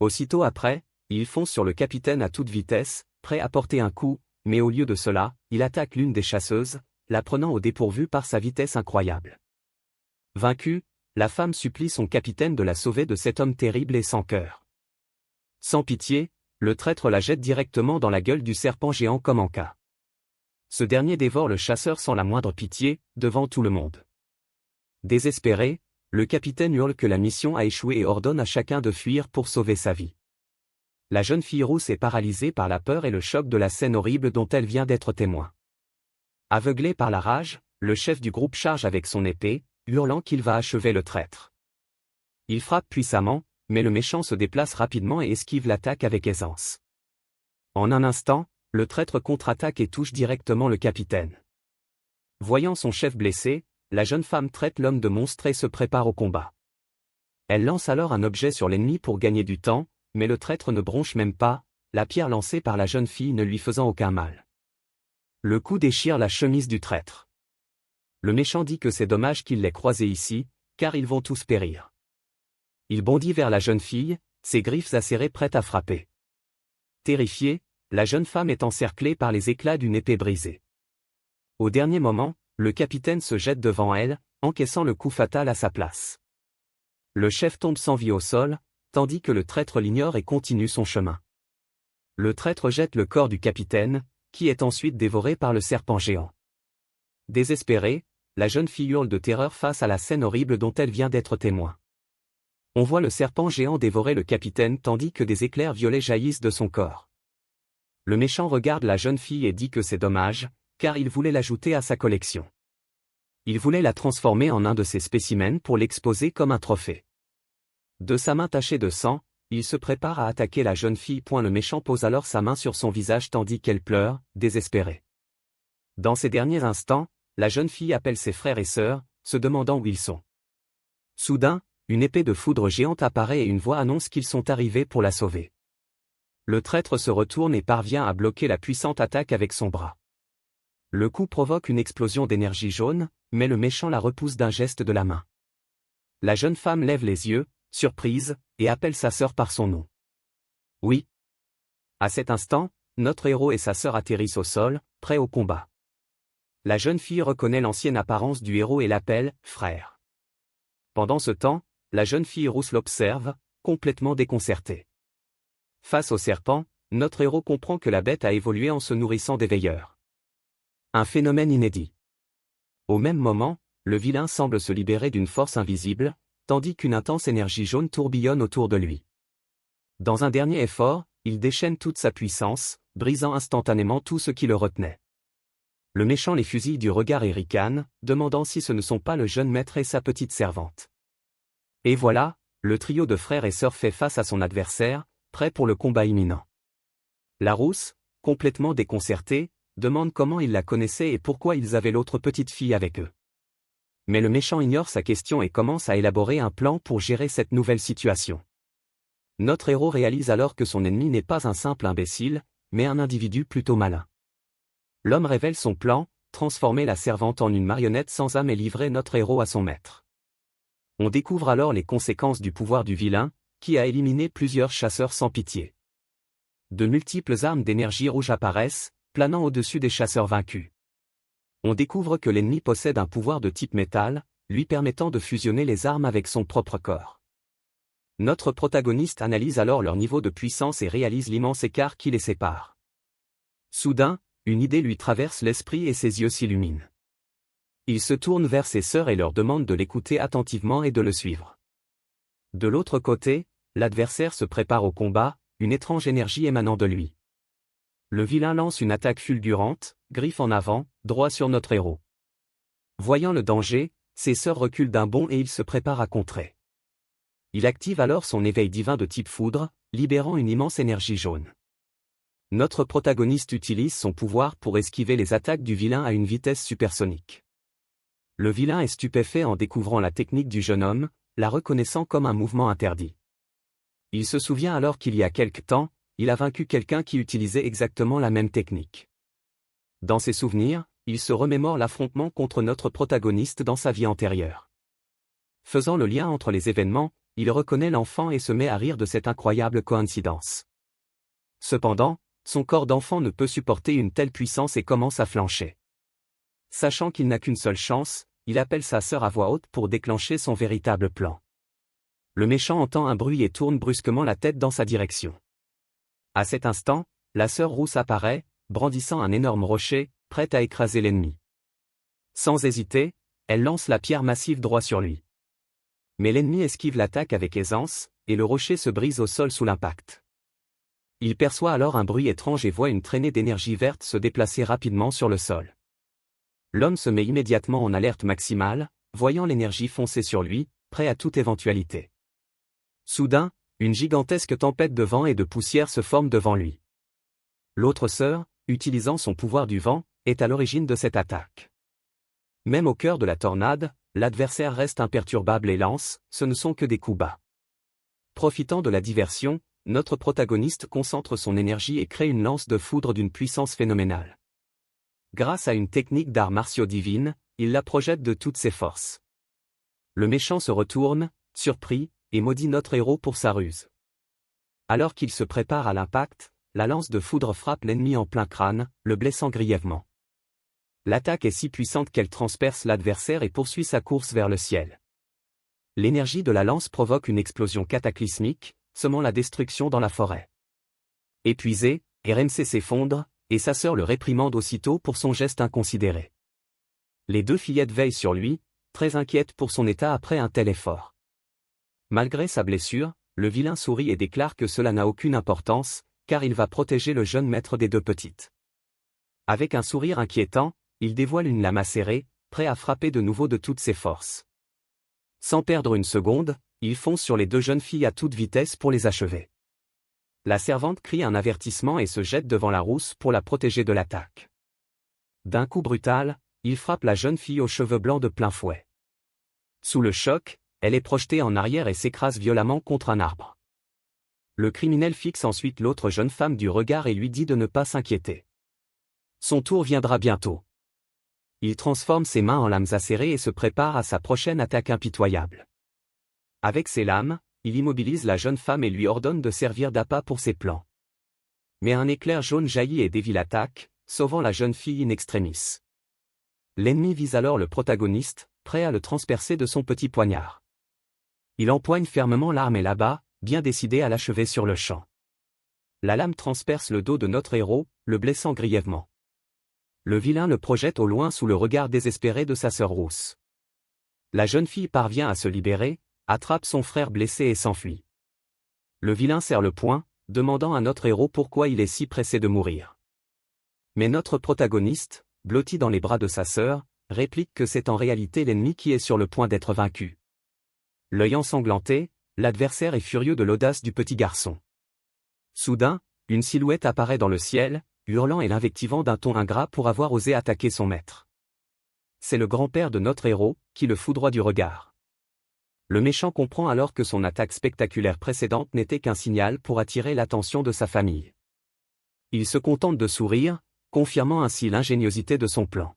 Aussitôt après, il fonce sur le capitaine à toute vitesse, prêt à porter un coup, mais au lieu de cela, il attaque l'une des chasseuses, la prenant au dépourvu par sa vitesse incroyable. Vaincue, la femme supplie son capitaine de la sauver de cet homme terrible et sans cœur. Sans pitié, le traître la jette directement dans la gueule du serpent géant comme en cas. Ce dernier dévore le chasseur sans la moindre pitié, devant tout le monde. Désespéré, le capitaine hurle que la mission a échoué et ordonne à chacun de fuir pour sauver sa vie. La jeune fille rousse est paralysée par la peur et le choc de la scène horrible dont elle vient d'être témoin. Aveuglé par la rage, le chef du groupe charge avec son épée, hurlant qu'il va achever le traître. Il frappe puissamment, mais le méchant se déplace rapidement et esquive l'attaque avec aisance. En un instant, le traître contre-attaque et touche directement le capitaine. Voyant son chef blessé, la jeune femme traite l'homme de monstre et se prépare au combat. Elle lance alors un objet sur l'ennemi pour gagner du temps, mais le traître ne bronche même pas, la pierre lancée par la jeune fille ne lui faisant aucun mal. Le coup déchire la chemise du traître. Le méchant dit que c'est dommage qu'il l'ait croisé ici, car ils vont tous périr. Il bondit vers la jeune fille, ses griffes acérées prêtes à frapper. Terrifiée, la jeune femme est encerclée par les éclats d'une épée brisée. Au dernier moment, le capitaine se jette devant elle, encaissant le coup fatal à sa place. Le chef tombe sans vie au sol, tandis que le traître l'ignore et continue son chemin. Le traître jette le corps du capitaine, qui est ensuite dévoré par le serpent géant. Désespérée, la jeune fille hurle de terreur face à la scène horrible dont elle vient d'être témoin. On voit le serpent géant dévorer le capitaine tandis que des éclairs violets jaillissent de son corps. Le méchant regarde la jeune fille et dit que c'est dommage, car il voulait l'ajouter à sa collection. Il voulait la transformer en un de ses spécimens pour l'exposer comme un trophée. De sa main tachée de sang, il se prépare à attaquer la jeune fille. Le méchant pose alors sa main sur son visage tandis qu'elle pleure, désespérée. Dans ces derniers instants, la jeune fille appelle ses frères et sœurs, se demandant où ils sont. Soudain, une épée de foudre géante apparaît et une voix annonce qu'ils sont arrivés pour la sauver. Le traître se retourne et parvient à bloquer la puissante attaque avec son bras. Le coup provoque une explosion d'énergie jaune, mais le méchant la repousse d'un geste de la main. La jeune femme lève les yeux, surprise, et appelle sa sœur par son nom. Oui. À cet instant, notre héros et sa sœur atterrissent au sol, prêts au combat. La jeune fille reconnaît l'ancienne apparence du héros et l'appelle « frère ». Pendant ce temps, la jeune fille rousse l'observe, complètement déconcertée. Face au serpent, notre héros comprend que la bête a évolué en se nourrissant des veilleurs. Un phénomène inédit. Au même moment, le vilain semble se libérer d'une force invisible, tandis qu'une intense énergie jaune tourbillonne autour de lui. Dans un dernier effort, il déchaîne toute sa puissance, brisant instantanément tout ce qui le retenait. Le méchant les fusille du regard et ricane, demandant si ce ne sont pas le jeune maître et sa petite servante. Et voilà, le trio de frères et sœurs fait face à son adversaire, prêt pour le combat imminent. La rousse, complètement déconcertée, demande comment ils la connaissaient et pourquoi ils avaient l'autre petite fille avec eux. Mais le méchant ignore sa question et commence à élaborer un plan pour gérer cette nouvelle situation. Notre héros réalise alors que son ennemi n'est pas un simple imbécile, mais un individu plutôt malin. L'homme révèle son plan, transformer la servante en une marionnette sans âme et livrer notre héros à son maître. On découvre alors les conséquences du pouvoir du vilain, qui a éliminé plusieurs chasseurs sans pitié. De multiples armes d'énergie rouge apparaissent, planant au-dessus des chasseurs vaincus. On découvre que l'ennemi possède un pouvoir de type métal, lui permettant de fusionner les armes avec son propre corps. Notre protagoniste analyse alors leur niveau de puissance et réalise l'immense écart qui les sépare. Soudain, une idée lui traverse l'esprit et ses yeux s'illuminent. Il se tourne vers ses sœurs et leur demande de l'écouter attentivement et de le suivre. De l'autre côté, l'adversaire se prépare au combat, une étrange énergie émanant de lui. Le vilain lance une attaque fulgurante, griffe en avant, droit sur notre héros. Voyant le danger, ses sœurs reculent d'un bond et il se prépare à contrer. Il active alors son éveil divin de type foudre, libérant une immense énergie jaune. Notre protagoniste utilise son pouvoir pour esquiver les attaques du vilain à une vitesse supersonique. Le vilain est stupéfait en découvrant la technique du jeune homme, la reconnaissant comme un mouvement interdit. Il se souvient alors qu'il y a quelque temps, il a vaincu quelqu'un qui utilisait exactement la même technique. Dans ses souvenirs, il se remémore l'affrontement contre notre protagoniste dans sa vie antérieure. Faisant le lien entre les événements, il reconnaît l'enfant et se met à rire de cette incroyable coïncidence. Cependant, son corps d'enfant ne peut supporter une telle puissance et commence à flancher. Sachant qu'il n'a qu'une seule chance, il appelle sa sœur à voix haute pour déclencher son véritable plan. Le méchant entend un bruit et tourne brusquement la tête dans sa direction. À cet instant, la sœur rousse apparaît, brandissant un énorme rocher, prête à écraser l'ennemi. Sans hésiter, elle lance la pierre massive droit sur lui. Mais l'ennemi esquive l'attaque avec aisance, et le rocher se brise au sol sous l'impact. Il perçoit alors un bruit étrange et voit une traînée d'énergie verte se déplacer rapidement sur le sol. L'homme se met immédiatement en alerte maximale, voyant l'énergie foncer sur lui, prêt à toute éventualité. Soudain, une gigantesque tempête de vent et de poussière se forme devant lui. L'autre sœur, utilisant son pouvoir du vent, est à l'origine de cette attaque. Même au cœur de la tornade, l'adversaire reste imperturbable et lance, ce ne sont que des coups bas. Profitant de la diversion, notre protagoniste concentre son énergie et crée une lance de foudre d'une puissance phénoménale. Grâce à une technique d'arts martiaux divine, il la projette de toutes ses forces. Le méchant se retourne, surpris, et maudit notre héros pour sa ruse. Alors qu'il se prépare à l'impact, la lance de foudre frappe l'ennemi en plein crâne, le blessant grièvement. L'attaque est si puissante qu'elle transperce l'adversaire et poursuit sa course vers le ciel. L'énergie de la lance provoque une explosion cataclysmique, semant la destruction dans la forêt. Épuisé, RMC s'effondre, et sa sœur le réprimande aussitôt pour son geste inconsidéré. Les deux fillettes veillent sur lui, très inquiètes pour son état après un tel effort. Malgré sa blessure, le vilain sourit et déclare que cela n'a aucune importance, car il va protéger le jeune maître des deux petites. Avec un sourire inquiétant, il dévoile une lame acérée, prêt à frapper de nouveau de toutes ses forces. Sans perdre une seconde, il fonce sur les deux jeunes filles à toute vitesse pour les achever. La servante crie un avertissement et se jette devant la rousse pour la protéger de l'attaque. D'un coup brutal, il frappe la jeune fille aux cheveux blancs de plein fouet. Sous le choc, elle est projetée en arrière et s'écrase violemment contre un arbre. Le criminel fixe ensuite l'autre jeune femme du regard et lui dit de ne pas s'inquiéter. Son tour viendra bientôt. Il transforme ses mains en lames acérées et se prépare à sa prochaine attaque impitoyable. Avec ses lames, il immobilise la jeune femme et lui ordonne de servir d'appât pour ses plans. Mais un éclair jaune jaillit et dévie l'attaque, sauvant la jeune fille in extremis. L'ennemi vise alors le protagoniste, prêt à le transpercer de son petit poignard. Il empoigne fermement l'arme et l'abat, bien décidé à l'achever sur le champ. La lame transperce le dos de notre héros, le blessant grièvement. Le vilain le projette au loin sous le regard désespéré de sa sœur rousse. La jeune fille parvient à se libérer, attrape son frère blessé et s'enfuit. Le vilain serre le poing, demandant à notre héros pourquoi il est si pressé de mourir. Mais notre protagoniste, blotti dans les bras de sa sœur, réplique que c'est en réalité l'ennemi qui est sur le point d'être vaincu. L'œil ensanglanté, l'adversaire est furieux de l'audace du petit garçon. Soudain, une silhouette apparaît dans le ciel, hurlant et l'invectivant d'un ton ingrat pour avoir osé attaquer son maître. C'est le grand-père de notre héros, qui le foudroie du regard. Le méchant comprend alors que son attaque spectaculaire précédente n'était qu'un signal pour attirer l'attention de sa famille. Il se contente de sourire, confirmant ainsi l'ingéniosité de son plan.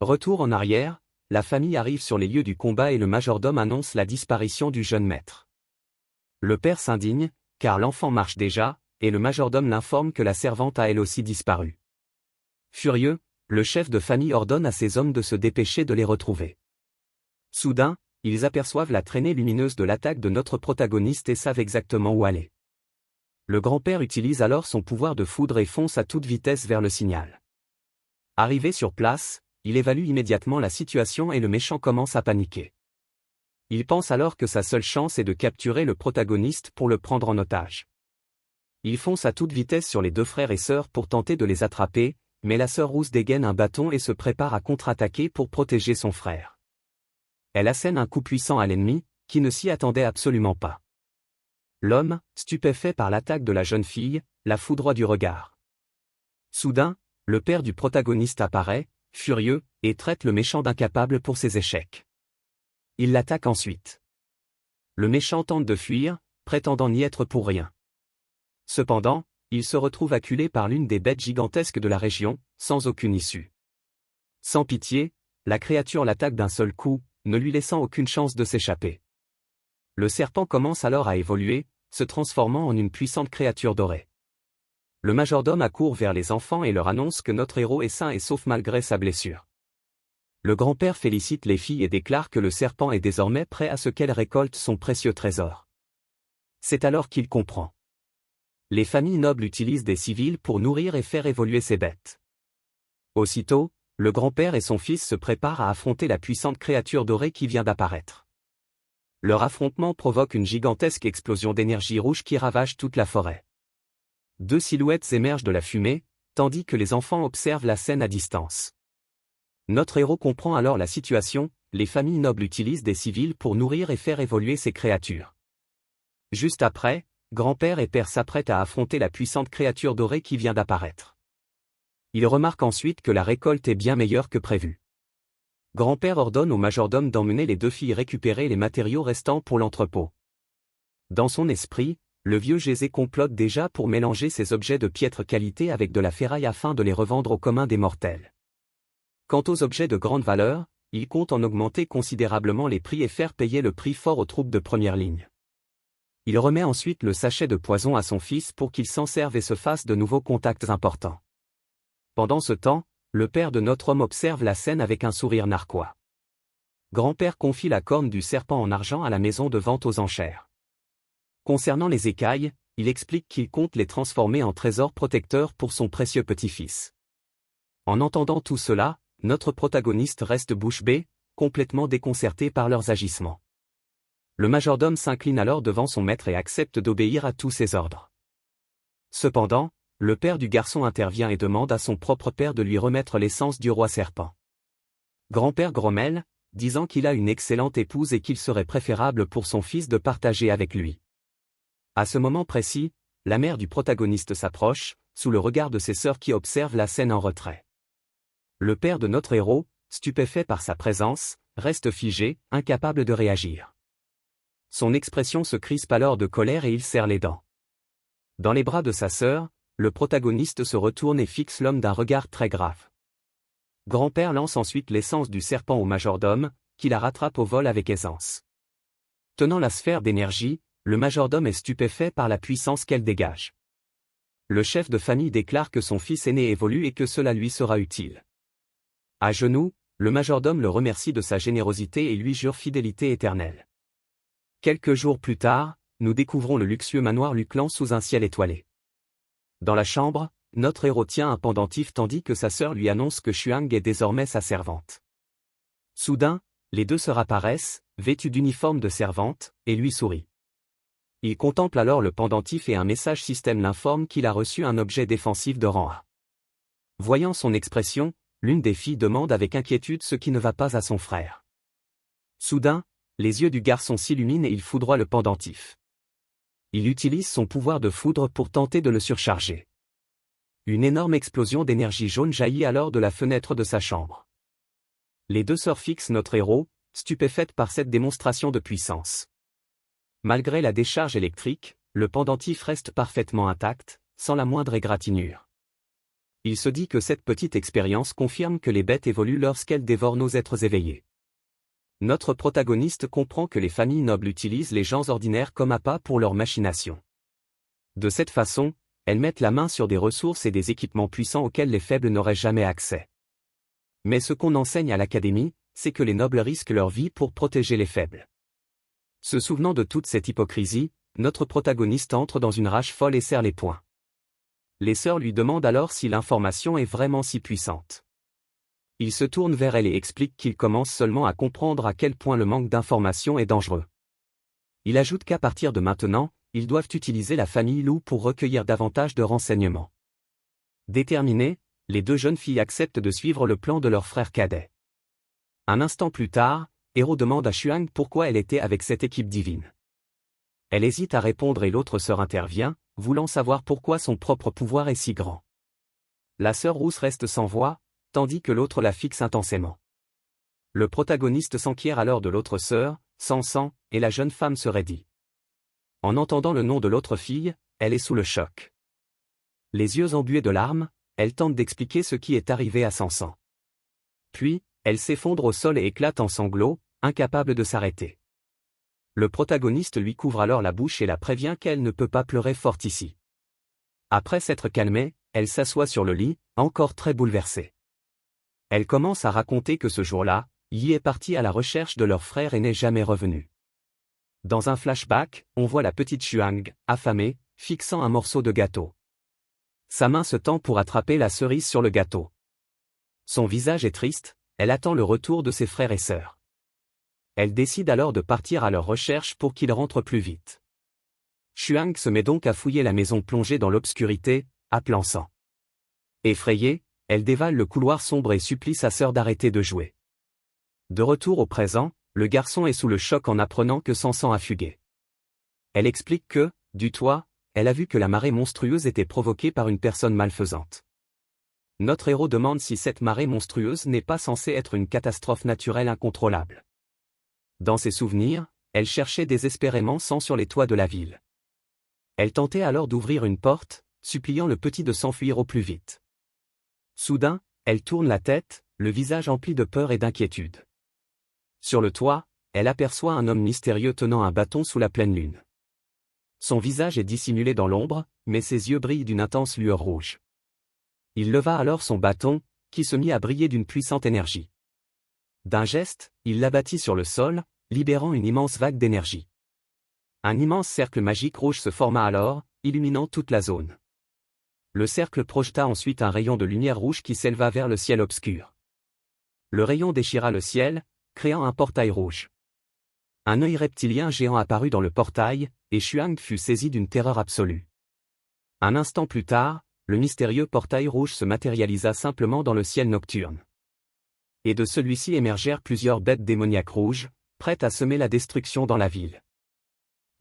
Retour en arrière, la famille arrive sur les lieux du combat et le majordome annonce la disparition du jeune maître. Le père s'indigne, car l'enfant marche déjà, et le majordome l'informe que la servante a elle aussi disparu. Furieux, le chef de famille ordonne à ses hommes de se dépêcher de les retrouver. Soudain, ils aperçoivent la traînée lumineuse de l'attaque de notre protagoniste et savent exactement où aller. Le grand-père utilise alors son pouvoir de foudre et fonce à toute vitesse vers le signal. Arrivé sur place, il évalue immédiatement la situation et le méchant commence à paniquer. Il pense alors que sa seule chance est de capturer le protagoniste pour le prendre en otage. Il fonce à toute vitesse sur les deux frères et sœurs pour tenter de les attraper, mais la sœur rousse dégaine un bâton et se prépare à contre-attaquer pour protéger son frère. Elle assène un coup puissant à l'ennemi, qui ne s'y attendait absolument pas. L'homme, stupéfait par l'attaque de la jeune fille, la foudroie du regard. Soudain, le père du protagoniste apparaît, furieux, et traite le méchant d'incapable pour ses échecs. Il l'attaque ensuite. Le méchant tente de fuir, prétendant n'y être pour rien. Cependant, il se retrouve acculé par l'une des bêtes gigantesques de la région, sans aucune issue. Sans pitié, la créature l'attaque d'un seul coup, ne lui laissant aucune chance de s'échapper. Le serpent commence alors à évoluer, se transformant en une puissante créature dorée. Le majordome accourt vers les enfants et leur annonce que notre héros est sain et sauf malgré sa blessure. Le grand-père félicite les filles et déclare que le serpent est désormais prêt à ce qu'elles récoltent son précieux trésor. C'est alors qu'il comprend. Les familles nobles utilisent des civils pour nourrir et faire évoluer ces bêtes. Aussitôt, le grand-père et son fils se préparent à affronter la puissante créature dorée qui vient d'apparaître. Leur affrontement provoque une gigantesque explosion d'énergie rouge qui ravage toute la forêt. Deux silhouettes émergent de la fumée, tandis que les enfants observent la scène à distance. Notre héros comprend alors la situation, les familles nobles utilisent des civils pour nourrir et faire évoluer ces créatures. Juste après, grand-père et père s'apprêtent à affronter la puissante créature dorée qui vient d'apparaître. Il remarque ensuite que la récolte est bien meilleure que prévu. Grand-père ordonne au majordome d'emmener les deux filles récupérer les matériaux restants pour l'entrepôt. Dans son esprit, le vieux Gésé complote déjà pour mélanger ces objets de piètre qualité avec de la ferraille afin de les revendre au commun des mortels. Quant aux objets de grande valeur, il compte en augmenter considérablement les prix et faire payer le prix fort aux troupes de première ligne. Il remet ensuite le sachet de poison à son fils pour qu'il s'en serve et se fasse de nouveaux contacts importants. Pendant ce temps, le père de notre homme observe la scène avec un sourire narquois. Grand-père confie la corne du serpent en argent à la maison de vente aux enchères. Concernant les écailles, il explique qu'il compte les transformer en trésors protecteurs pour son précieux petit-fils. En entendant tout cela, notre protagoniste reste bouche bée, complètement déconcerté par leurs agissements. Le majordome s'incline alors devant son maître et accepte d'obéir à tous ses ordres. Cependant, le père du garçon intervient et demande à son propre père de lui remettre l'essence du roi serpent. Grand-père grommelle, disant qu'il a une excellente épouse et qu'il serait préférable pour son fils de partager avec lui. À ce moment précis, la mère du protagoniste s'approche, sous le regard de ses sœurs qui observent la scène en retrait. Le père de notre héros, stupéfait par sa présence, reste figé, incapable de réagir. Son expression se crispe alors de colère et il serre les dents. Dans les bras de sa sœur, le protagoniste se retourne et fixe l'homme d'un regard très grave. Grand-père lance ensuite l'essence du serpent au majordome, qui la rattrape au vol avec aisance. Tenant la sphère d'énergie, le majordome est stupéfait par la puissance qu'elle dégage. Le chef de famille déclare que son fils aîné évolue et que cela lui sera utile. À genoux, le majordome le remercie de sa générosité et lui jure fidélité éternelle. Quelques jours plus tard, nous découvrons le luxueux manoir Luclan sous un ciel étoilé. Dans la chambre, notre héros tient un pendentif tandis que sa sœur lui annonce que Xuang est désormais sa servante. Soudain, les deux sœurs apparaissent, vêtues d'uniforme de servante, et lui sourient. Il contemple alors le pendentif et un message système l'informe qu'il a reçu un objet défensif de rang A. Voyant son expression, l'une des filles demande avec inquiétude ce qui ne va pas à son frère. Soudain, les yeux du garçon s'illuminent et il foudroie le pendentif. Il utilise son pouvoir de foudre pour tenter de le surcharger. Une énorme explosion d'énergie jaune jaillit alors de la fenêtre de sa chambre. Les deux sœurs fixent notre héros, stupéfaites par cette démonstration de puissance. Malgré la décharge électrique, le pendentif reste parfaitement intact, sans la moindre égratignure. Il se dit que cette petite expérience confirme que les bêtes évoluent lorsqu'elles dévorent nos êtres éveillés. Notre protagoniste comprend que les familles nobles utilisent les gens ordinaires comme appât pour leurs machinations. De cette façon, elles mettent la main sur des ressources et des équipements puissants auxquels les faibles n'auraient jamais accès. Mais ce qu'on enseigne à l'académie, c'est que les nobles risquent leur vie pour protéger les faibles. Se souvenant de toute cette hypocrisie, notre protagoniste entre dans une rage folle et serre les poings. Les sœurs lui demandent alors si l'information est vraiment si puissante. Il se tourne vers elle et explique qu'il commence seulement à comprendre à quel point le manque d'information est dangereux. Il ajoute qu'à partir de maintenant, ils doivent utiliser la famille loup pour recueillir davantage de renseignements. Déterminées, les deux jeunes filles acceptent de suivre le plan de leur frère cadet. Un instant plus tard, Héros demande à Xuang pourquoi elle était avec cette équipe divine. Elle hésite à répondre et l'autre sœur intervient, voulant savoir pourquoi son propre pouvoir est si grand. La sœur rousse reste sans voix, tandis que l'autre la fixe intensément. Le protagoniste s'enquiert alors de l'autre sœur, sans sang, et la jeune femme se raidit. En entendant le nom de l'autre fille, elle est sous le choc. Les yeux embués de larmes, elle tente d'expliquer ce qui est arrivé à Sansan. Puis, elle s'effondre au sol et éclate en sanglots, incapable de s'arrêter. Le protagoniste lui couvre alors la bouche et la prévient qu'elle ne peut pas pleurer fort ici. Après s'être calmée, elle s'assoit sur le lit, encore très bouleversée. Elle commence à raconter que ce jour-là, Yi est parti à la recherche de leur frère et n'est jamais revenu. Dans un flashback, on voit la petite Xuang, affamée, fixant un morceau de gâteau. Sa main se tend pour attraper la cerise sur le gâteau. Son visage est triste, elle attend le retour de ses frères et sœurs. Elle décide alors de partir à leur recherche pour qu'ils rentrent plus vite. Xuang se met donc à fouiller la maison plongée dans l'obscurité, appelant San. Effrayée, elle dévale le couloir sombre et supplie sa sœur d'arrêter de jouer. De retour au présent, le garçon est sous le choc en apprenant que Sansan a fugué. Elle explique que, du toit, elle a vu que la marée monstrueuse était provoquée par une personne malfaisante. Notre héros demande si cette marée monstrueuse n'est pas censée être une catastrophe naturelle incontrôlable. Dans ses souvenirs, elle cherchait désespérément San sur les toits de la ville. Elle tentait alors d'ouvrir une porte, suppliant le petit de s'enfuir au plus vite. Soudain, elle tourne la tête, le visage empli de peur et d'inquiétude. Sur le toit, elle aperçoit un homme mystérieux tenant un bâton sous la pleine lune. Son visage est dissimulé dans l'ombre, mais ses yeux brillent d'une intense lueur rouge. Il leva alors son bâton, qui se mit à briller d'une puissante énergie. D'un geste, il l'abattit sur le sol, libérant une immense vague d'énergie. Un immense cercle magique rouge se forma alors, illuminant toute la zone. Le cercle projeta ensuite un rayon de lumière rouge qui s'éleva vers le ciel obscur. Le rayon déchira le ciel, créant un portail rouge. Un œil reptilien géant apparut dans le portail, et Xuang fut saisi d'une terreur absolue. Un instant plus tard, le mystérieux portail rouge se matérialisa simplement dans le ciel nocturne. Et de celui-ci émergèrent plusieurs bêtes démoniaques rouges, prêtes à semer la destruction dans la ville.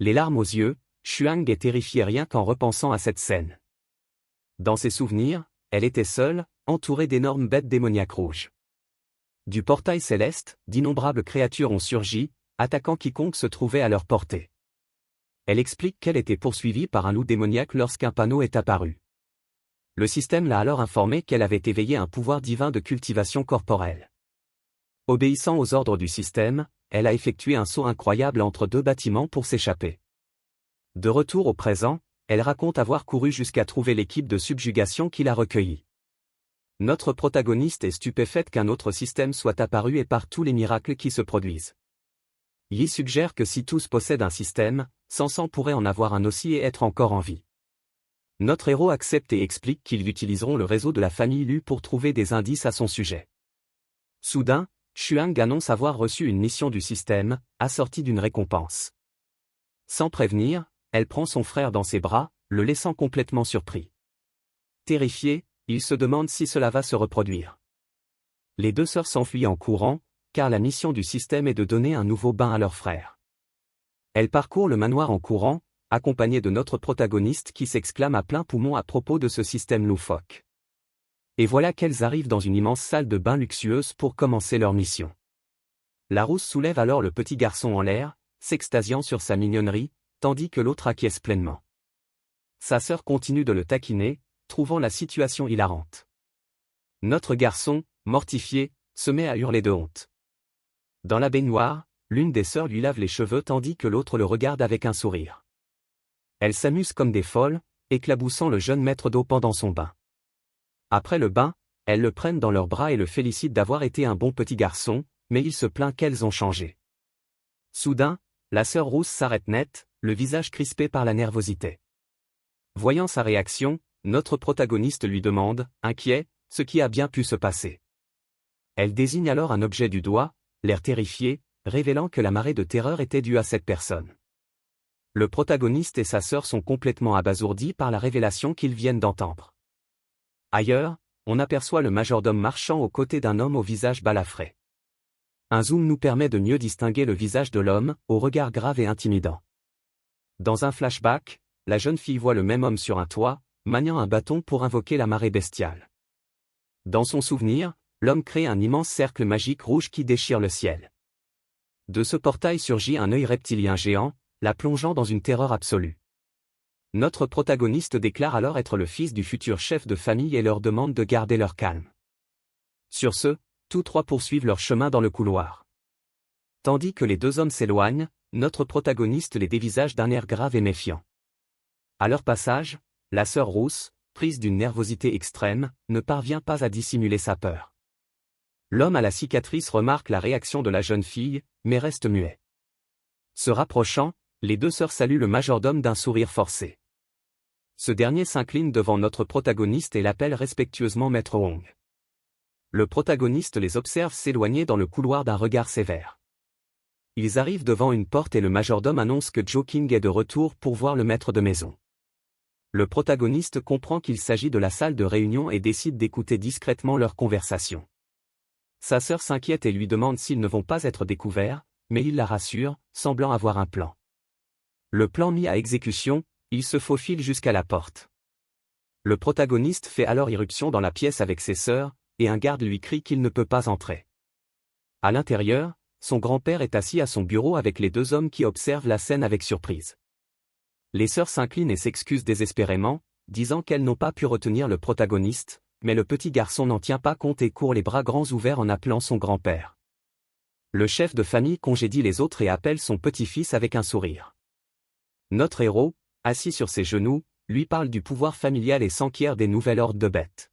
Les larmes aux yeux, Xuang est terrifiée rien qu'en repensant à cette scène. Dans ses souvenirs, elle était seule, entourée d'énormes bêtes démoniaques rouges. Du portail céleste, d'innombrables créatures ont surgi, attaquant quiconque se trouvait à leur portée. Elle explique qu'elle était poursuivie par un loup démoniaque lorsqu'un panneau est apparu. Le système l'a alors informé qu'elle avait éveillé un pouvoir divin de cultivation corporelle. Obéissant aux ordres du système, elle a effectué un saut incroyable entre deux bâtiments pour s'échapper. De retour au présent, elle raconte avoir couru jusqu'à trouver l'équipe de subjugation qui l'a recueillie. Notre protagoniste est stupéfaite qu'un autre système soit apparu et par tous les miracles qui se produisent. Yi suggère que si tous possèdent un système, Sansan pourrait en avoir un aussi et être encore en vie. Notre héros accepte et explique qu'ils utiliseront le réseau de la famille Lu pour trouver des indices à son sujet. Soudain, Xuang annonce avoir reçu une mission du système, assortie d'une récompense. Sans prévenir, elle prend son frère dans ses bras, le laissant complètement surpris. Terrifié, il se demande si cela va se reproduire. Les deux sœurs s'enfuient en courant, car la mission du système est de donner un nouveau bain à leur frère. Elles parcourent le manoir en courant, accompagnées de notre protagoniste qui s'exclame à plein poumon à propos de ce système loufoque. Et voilà qu'elles arrivent dans une immense salle de bain luxueuse pour commencer leur mission. La rousse soulève alors le petit garçon en l'air, s'extasiant sur sa mignonnerie, tandis que l'autre acquiesce pleinement. Sa sœur continue de le taquiner, trouvant la situation hilarante. Notre garçon, mortifié, se met à hurler de honte. Dans la baignoire, l'une des sœurs lui lave les cheveux tandis que l'autre le regarde avec un sourire. Elles s'amusent comme des folles, éclaboussant le jeune maître d'eau pendant son bain. Après le bain, elles le prennent dans leurs bras et le félicitent d'avoir été un bon petit garçon, mais il se plaint qu'elles ont changé. Soudain, la sœur rousse s'arrête net, le visage crispé par la nervosité. Voyant sa réaction, notre protagoniste lui demande, inquiet, ce qui a bien pu se passer. Elle désigne alors un objet du doigt, l'air terrifié, révélant que la marée de terreur était due à cette personne. Le protagoniste et sa sœur sont complètement abasourdis par la révélation qu'ils viennent d'entendre. Ailleurs, on aperçoit le majordome marchant aux côtés d'un homme au visage balafré. Un zoom nous permet de mieux distinguer le visage de l'homme, au regard grave et intimidant. Dans un flashback, la jeune fille voit le même homme sur un toit, maniant un bâton pour invoquer la marée bestiale. Dans son souvenir, l'homme crée un immense cercle magique rouge qui déchire le ciel. De ce portail surgit un œil reptilien géant, la plongeant dans une terreur absolue. Notre protagoniste déclare alors être le fils du futur chef de famille et leur demande de garder leur calme. Sur ce, tous trois poursuivent leur chemin dans le couloir. Tandis que les deux hommes s'éloignent, notre protagoniste les dévisage d'un air grave et méfiant. À leur passage, la sœur rousse, prise d'une nervosité extrême, ne parvient pas à dissimuler sa peur. L'homme à la cicatrice remarque la réaction de la jeune fille, mais reste muet. Se rapprochant, les deux sœurs saluent le majordome d'un sourire forcé. Ce dernier s'incline devant notre protagoniste et l'appelle respectueusement Maître Hong. Le protagoniste les observe s'éloigner dans le couloir d'un regard sévère. Ils arrivent devant une porte et le majordome annonce que Joe King est de retour pour voir le maître de maison. Le protagoniste comprend qu'il s'agit de la salle de réunion et décide d'écouter discrètement leur conversation. Sa sœur s'inquiète et lui demande s'ils ne vont pas être découverts, mais il la rassure, semblant avoir un plan. Le plan mis à exécution, il se faufile jusqu'à la porte. Le protagoniste fait alors irruption dans la pièce avec ses sœurs, et un garde lui crie qu'il ne peut pas entrer. À l'intérieur, son grand-père est assis à son bureau avec les deux hommes qui observent la scène avec surprise. Les sœurs s'inclinent et s'excusent désespérément, disant qu'elles n'ont pas pu retenir le protagoniste, mais le petit garçon n'en tient pas compte et court les bras grands ouverts en appelant son grand-père. Le chef de famille congédie les autres et appelle son petit-fils avec un sourire. Notre héros, assis sur ses genoux, lui parle du pouvoir familial et s'enquiert des nouvelles hordes de bêtes.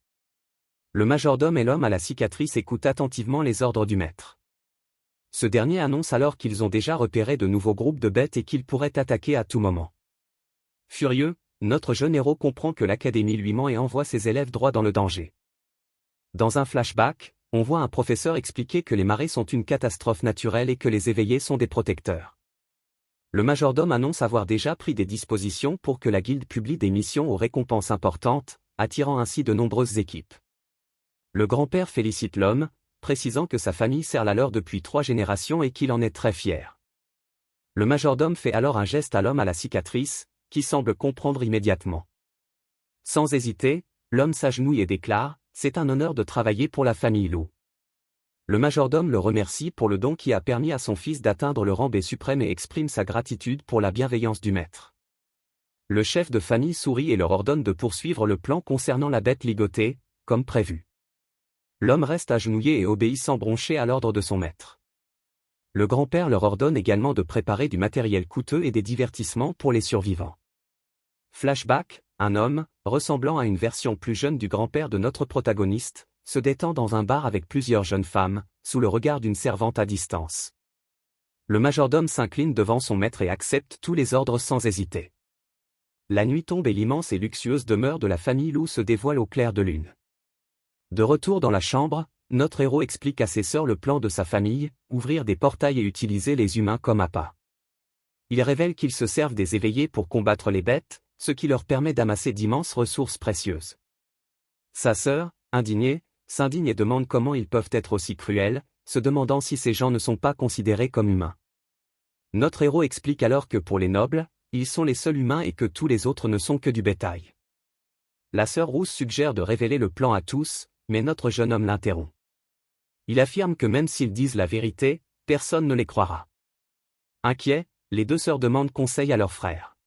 Le majordome et l'homme à la cicatrice écoutent attentivement les ordres du maître. Ce dernier annonce alors qu'ils ont déjà repéré de nouveaux groupes de bêtes et qu'ils pourraient attaquer à tout moment. Furieux, notre jeune héros comprend que l'académie lui ment et envoie ses élèves droit dans le danger. Dans un flashback, on voit un professeur expliquer que les marées sont une catastrophe naturelle et que les éveillés sont des protecteurs. Le majordome annonce avoir déjà pris des dispositions pour que la guilde publie des missions aux récompenses importantes, attirant ainsi de nombreuses équipes. Le grand-père félicite l'homme, précisant que sa famille sert la leur depuis 3 générations et qu'il en est très fier. Le majordome fait alors un geste à l'homme à la cicatrice, qui semble comprendre immédiatement. Sans hésiter, l'homme s'agenouille et déclare « C'est un honneur de travailler pour la famille Lu ». Le majordome le remercie pour le don qui a permis à son fils d'atteindre le rang B suprême et exprime sa gratitude pour la bienveillance du maître. Le chef de famille sourit et leur ordonne de poursuivre le plan concernant la bête ligotée, comme prévu. L'homme reste agenouillé et obéit sans broncher à l'ordre de son maître. Le grand-père leur ordonne également de préparer du matériel coûteux et des divertissements pour les survivants. Flashback, un homme, ressemblant à une version plus jeune du grand-père de notre protagoniste, se détend dans un bar avec plusieurs jeunes femmes, sous le regard d'une servante à distance. Le majordome s'incline devant son maître et accepte tous les ordres sans hésiter. La nuit tombe et l'immense et luxueuse demeure de la famille Lou se dévoile au clair de lune. De retour dans la chambre, notre héros explique à ses sœurs le plan de sa famille, ouvrir des portails et utiliser les humains comme appât. Il révèle qu'ils se servent des éveillés pour combattre les bêtes, ce qui leur permet d'amasser d'immenses ressources précieuses. Sa sœur, indignée, s'indigne et demande comment ils peuvent être aussi cruels, se demandant si ces gens ne sont pas considérés comme humains. Notre héros explique alors que pour les nobles, ils sont les seuls humains et que tous les autres ne sont que du bétail. La sœur rousse suggère de révéler le plan à tous, mais notre jeune homme l'interrompt. Il affirme que même s'ils disent la vérité, personne ne les croira. Inquiets, les deux sœurs demandent conseil à leur frère.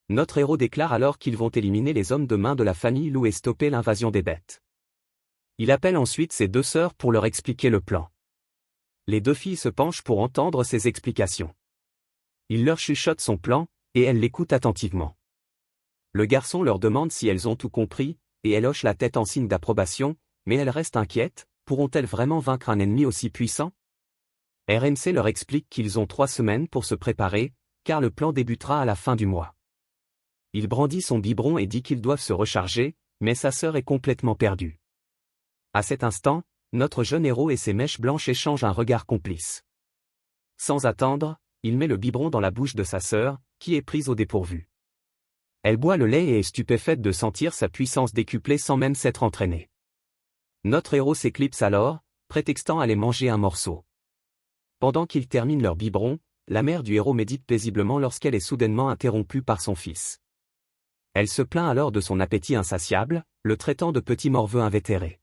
Notre héros déclare alors qu'ils vont éliminer les hommes de main de la famille Lou et stopper l'invasion des bêtes. Il appelle ensuite ses deux sœurs pour leur expliquer le plan. Les deux filles se penchent pour entendre ses explications. Il leur chuchote son plan, et elles l'écoutent attentivement. Le garçon leur demande si elles ont tout compris, et elles hochent la tête en signe d'approbation, mais elles restent inquiètes, pourront-elles vraiment vaincre un ennemi aussi puissant? RMC leur explique qu'ils ont 3 semaines pour se préparer, car le plan débutera à la fin du mois. Il brandit son biberon et dit qu'ils doivent se recharger, mais sa sœur est complètement perdue. À cet instant, notre jeune héros et ses mèches blanches échangent un regard complice. Sans attendre, il met le biberon dans la bouche de sa sœur, qui est prise au dépourvu. Elle boit le lait et est stupéfaite de sentir sa puissance décuplée sans même s'être entraînée. Notre héros s'éclipse alors, prétextant aller manger un morceau. Pendant qu'ils terminent leur biberon, la mère du héros médite paisiblement lorsqu'elle est soudainement interrompue par son fils. Elle se plaint alors de son appétit insatiable, le traitant de petit morveux invétéré.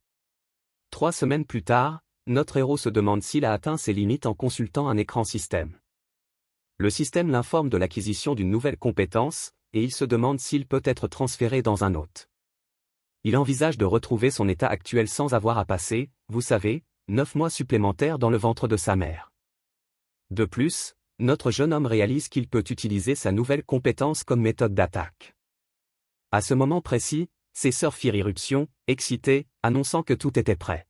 3 semaines plus tard, notre héros se demande s'il a atteint ses limites en consultant un écran système. Le système l'informe de l'acquisition d'une nouvelle compétence, et il se demande s'il peut être transféré dans un autre. Il envisage de retrouver son état actuel sans avoir à passer, vous savez, 9 mois supplémentaires dans le ventre de sa mère. De plus, notre jeune homme réalise qu'il peut utiliser sa nouvelle compétence comme méthode d'attaque. À ce moment précis, ses sœurs firent irruption, excitées, annonçant que tout était prêt.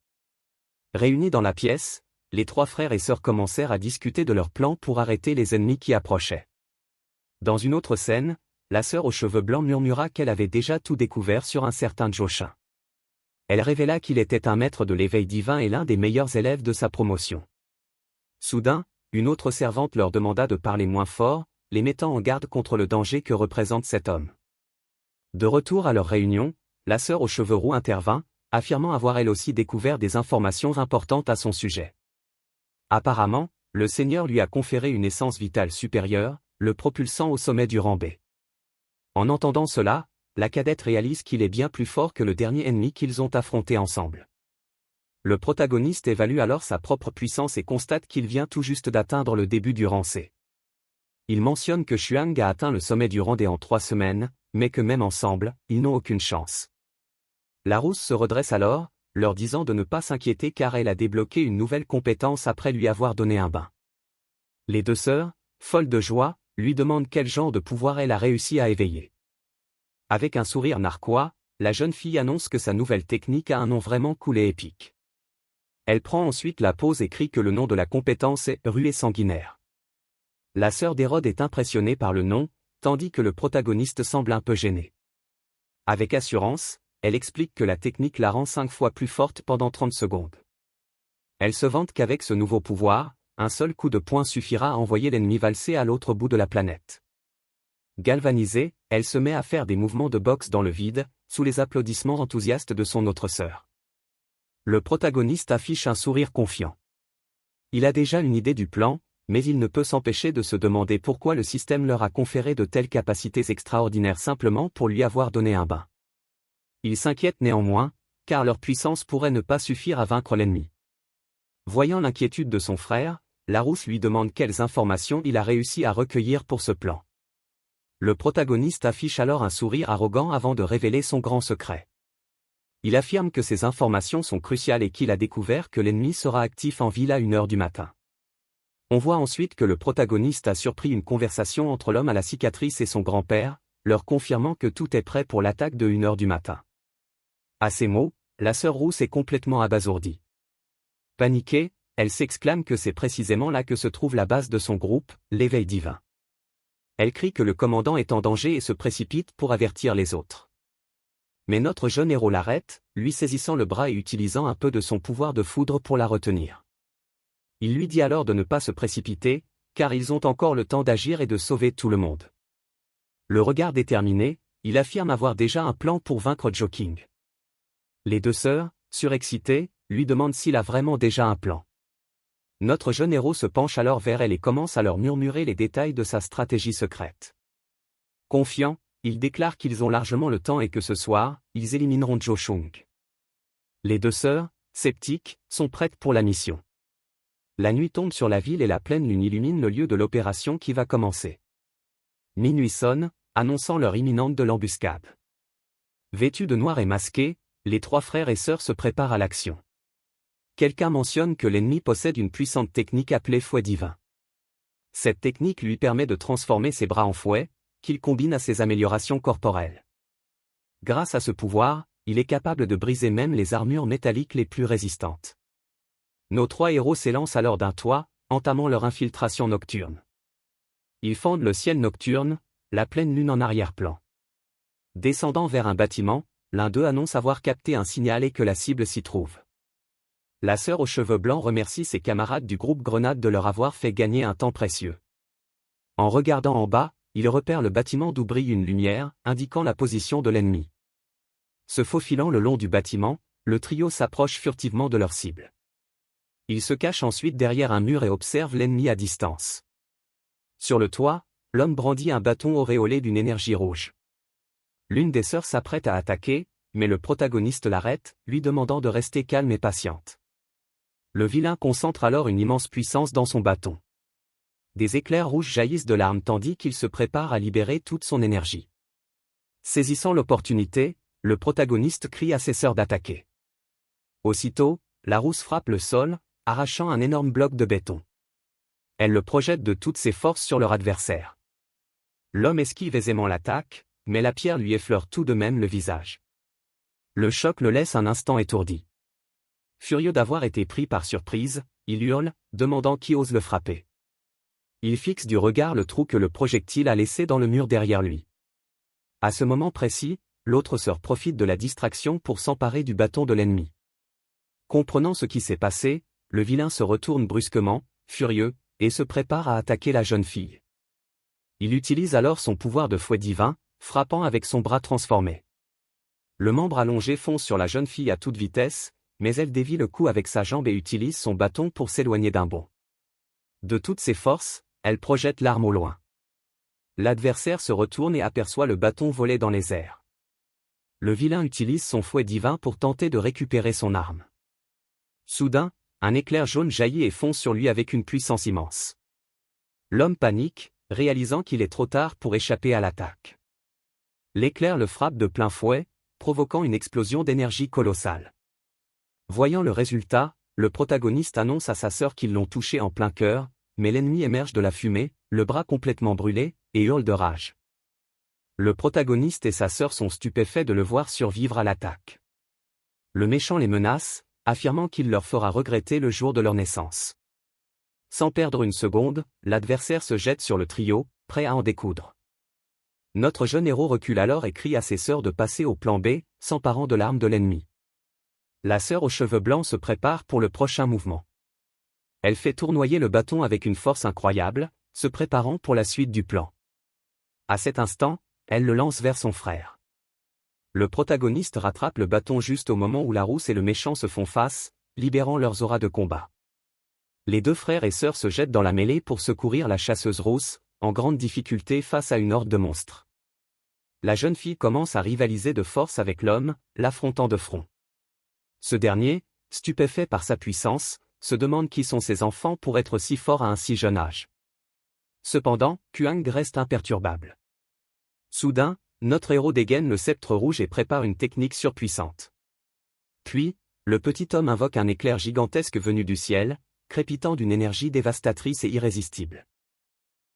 Réunis dans la pièce, les 3 frères et sœurs commencèrent à discuter de leur plan pour arrêter les ennemis qui approchaient. Dans une autre scène, la sœur aux cheveux blancs murmura qu'elle avait déjà tout découvert sur un certain Joshin. Elle révéla qu'il était un maître de l'éveil divin et l'un des meilleurs élèves de sa promotion. Soudain, une autre servante leur demanda de parler moins fort, les mettant en garde contre le danger que représente cet homme. De retour à leur réunion, la sœur aux cheveux roux intervint, affirmant avoir elle aussi découvert des informations importantes à son sujet. Apparemment, le Seigneur lui a conféré une essence vitale supérieure, le propulsant au sommet du rang B. En entendant cela, la cadette réalise qu'il est bien plus fort que le dernier ennemi qu'ils ont affronté ensemble. Le protagoniste évalue alors sa propre puissance et constate qu'il vient tout juste d'atteindre le début du rang C. Il mentionne que Xuang a atteint le sommet du rang D en 3 semaines, mais que même ensemble, ils n'ont aucune chance. La rousse se redresse alors, leur disant de ne pas s'inquiéter car elle a débloqué une nouvelle compétence après lui avoir donné un bain. Les deux sœurs, folles de joie, lui demandent quel genre de pouvoir elle a réussi à éveiller. Avec un sourire narquois, la jeune fille annonce que sa nouvelle technique a un nom vraiment cool et épique. Elle prend ensuite la pause et crie que le nom de la compétence est « ruée sanguinaire ». La sœur d'Hérode est impressionnée par le nom, tandis que le protagoniste semble un peu gêné. Avec assurance, elle explique que la technique la rend 5 fois plus forte pendant 30 secondes. Elle se vante qu'avec ce nouveau pouvoir, un seul coup de poing suffira à envoyer l'ennemi valser à l'autre bout de la planète. Galvanisée, elle se met à faire des mouvements de boxe dans le vide, sous les applaudissements enthousiastes de son autre sœur. Le protagoniste affiche un sourire confiant. Il a déjà une idée du plan, mais il ne peut s'empêcher de se demander pourquoi le système leur a conféré de telles capacités extraordinaires simplement pour lui avoir donné un bain. Il s'inquiète néanmoins, car leur puissance pourrait ne pas suffire à vaincre l'ennemi. Voyant l'inquiétude de son frère, la rousse lui demande quelles informations il a réussi à recueillir pour ce plan. Le protagoniste affiche alors un sourire arrogant avant de révéler son grand secret. Il affirme que ces informations sont cruciales et qu'il a découvert que l'ennemi sera actif en ville à 1h du matin. On voit ensuite que le protagoniste a surpris une conversation entre l'homme à la cicatrice et son grand-père, leur confirmant que tout est prêt pour l'attaque de 1h du matin. À ces mots, la sœur rousse est complètement abasourdie. Paniquée, elle s'exclame que c'est précisément là que se trouve la base de son groupe, l'éveil divin. Elle crie que le commandant est en danger et se précipite pour avertir les autres. Mais notre jeune héros l'arrête, lui saisissant le bras et utilisant un peu de son pouvoir de foudre pour la retenir. Il lui dit alors de ne pas se précipiter, car ils ont encore le temps d'agir et de sauver tout le monde. Le regard déterminé, il affirme avoir déjà un plan pour vaincre Joking. Les deux sœurs, surexcitées, lui demandent s'il a vraiment déjà un plan. Notre jeune héros se penche alors vers elle et commence à leur murmurer les détails de sa stratégie secrète. Confiant, il déclare qu'ils ont largement le temps et que ce soir, ils élimineront Jo Chung. Les deux sœurs, sceptiques, sont prêtes pour la mission. La nuit tombe sur la ville et la pleine lune illumine le lieu de l'opération qui va commencer. Minuit sonne, annonçant l'heure imminente de l'embuscade. Vêtus de noir et masqués, les trois frères et sœurs se préparent à l'action. Quelqu'un mentionne que l'ennemi possède une puissante technique appelée fouet divin. Cette technique lui permet de transformer ses bras en fouet, qu'il combine à ses améliorations corporelles. Grâce à ce pouvoir, il est capable de briser même les armures métalliques les plus résistantes. Nos trois héros s'élancent alors d'un toit, entamant leur infiltration nocturne. Ils fendent le ciel nocturne, la pleine lune en arrière-plan. Descendant vers un bâtiment, l'un d'eux annonce avoir capté un signal et que la cible s'y trouve. La sœur aux cheveux blancs remercie ses camarades du groupe Grenade de leur avoir fait gagner un temps précieux. En regardant en bas, il repère le bâtiment d'où brille une lumière, indiquant la position de l'ennemi. Se faufilant le long du bâtiment, le trio s'approche furtivement de leur cible. Il se cache ensuite derrière un mur et observe l'ennemi à distance. Sur le toit, l'homme brandit un bâton auréolé d'une énergie rouge. L'une des sœurs s'apprête à attaquer, mais le protagoniste l'arrête, lui demandant de rester calme et patiente. Le vilain concentre alors une immense puissance dans son bâton. Des éclairs rouges jaillissent de l'arme tandis qu'il se prépare à libérer toute son énergie. Saisissant l'opportunité, le protagoniste crie à ses sœurs d'attaquer. Aussitôt, la rousse frappe le sol, arrachant un énorme bloc de béton. Elle le projette de toutes ses forces sur leur adversaire. L'homme esquive aisément l'attaque, mais la pierre lui effleure tout de même le visage. Le choc le laisse un instant étourdi. Furieux d'avoir été pris par surprise, il hurle, demandant qui ose le frapper. Il fixe du regard le trou que le projectile a laissé dans le mur derrière lui. À ce moment précis, l'autre sœur profite de la distraction pour s'emparer du bâton de l'ennemi. Comprenant ce qui s'est passé, le vilain se retourne brusquement, furieux, et se prépare à attaquer la jeune fille. Il utilise alors son pouvoir de fouet divin, frappant avec son bras transformé. Le membre allongé fonce sur la jeune fille à toute vitesse, mais elle dévie le coup avec sa jambe et utilise son bâton pour s'éloigner d'un bond. De toutes ses forces, elle projette l'arme au loin. L'adversaire se retourne et aperçoit le bâton voler dans les airs. Le vilain utilise son fouet divin pour tenter de récupérer son arme. Soudain, un éclair jaune jaillit et fonce sur lui avec une puissance immense. L'homme panique, réalisant qu'il est trop tard pour échapper à l'attaque. L'éclair le frappe de plein fouet, provoquant une explosion d'énergie colossale. Voyant le résultat, le protagoniste annonce à sa sœur qu'ils l'ont touché en plein cœur, mais l'ennemi émerge de la fumée, le bras complètement brûlé, et hurle de rage. Le protagoniste et sa sœur sont stupéfaits de le voir survivre à l'attaque. Le méchant les menace, affirmant qu'il leur fera regretter le jour de leur naissance. Sans perdre une seconde, l'adversaire se jette sur le trio, prêt à en découdre. Notre jeune héros recule alors et crie à ses sœurs de passer au plan B, s'emparant de l'arme de l'ennemi. La sœur aux cheveux blancs se prépare pour le prochain mouvement. Elle fait tournoyer le bâton avec une force incroyable, se préparant pour la suite du plan. À cet instant, elle le lance vers son frère. Le protagoniste rattrape le bâton juste au moment où la rousse et le méchant se font face, libérant leurs auras de combat. Les deux frères et sœurs se jettent dans la mêlée pour secourir la chasseuse rousse, en grande difficulté face à une horde de monstres. La jeune fille commence à rivaliser de force avec l'homme, l'affrontant de front. Ce dernier, stupéfait par sa puissance, se demande qui sont ses enfants pour être si forts à un si jeune âge. Cependant, Kuang reste imperturbable. Soudain, notre héros dégaine le sceptre rouge et prépare une technique surpuissante. Puis, le petit homme invoque un éclair gigantesque venu du ciel, crépitant d'une énergie dévastatrice et irrésistible.